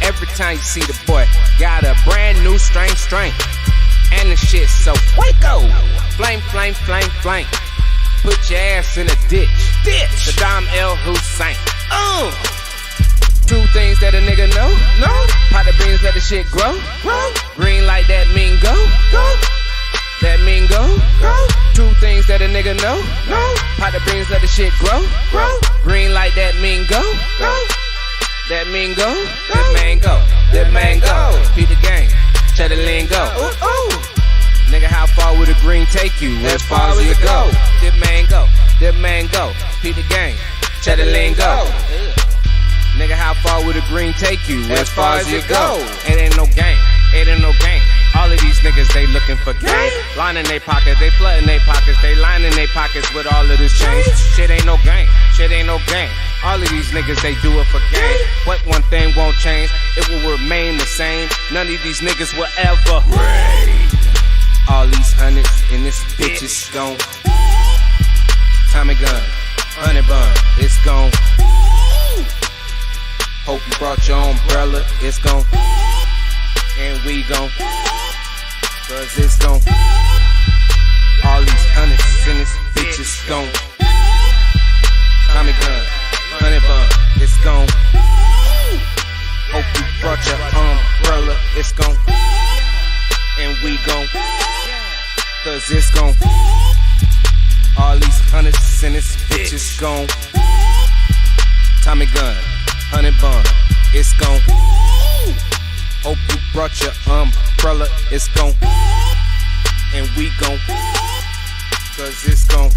Every time you see the boy, got a brand new strain. And the shit so Waco. Flame. Put your ass in a ditch. Saddam El Hussein. Two things that a nigga know. Pot the beans, let the shit grow. Green like that mean go. That mean go. Two things that a nigga know. Pot the beans, let the shit grow. Green like that mean go. That mango, that mango, that mango. Peep the game, check the lingo. Ooh, ooh. Nigga, how far would the green take you? As far as you go. That mango, peep the game, check the lingo. Nigga, how far would the green take you? As far as you go. It ain't no game, it ain't no game. All of these niggas, they looking for game. Lining they pockets, they flooding they pockets, they lining they pockets with all of this change. Shit ain't no game, shit ain't no game. All of these niggas, they do it for game. But one thing won't change, it will remain the same. None of these niggas will ever reign. All these hundreds in this bitch is gone. Tommy gun, honey bun, it's gone. Hope you brought your umbrella, it's gone. And we gon' cause it's gone. All these hundreds in this bitch is gone. Tommy gun, honey bun, it's gone. Hope you brought your umbrella, it's gone. And we gon' cause it's gone. All these hundreds in this bitch is gone. Tommy gun, honey bun, it's gone. Hope you brought your umbrella, it's gone. And we gon' cause it's gone.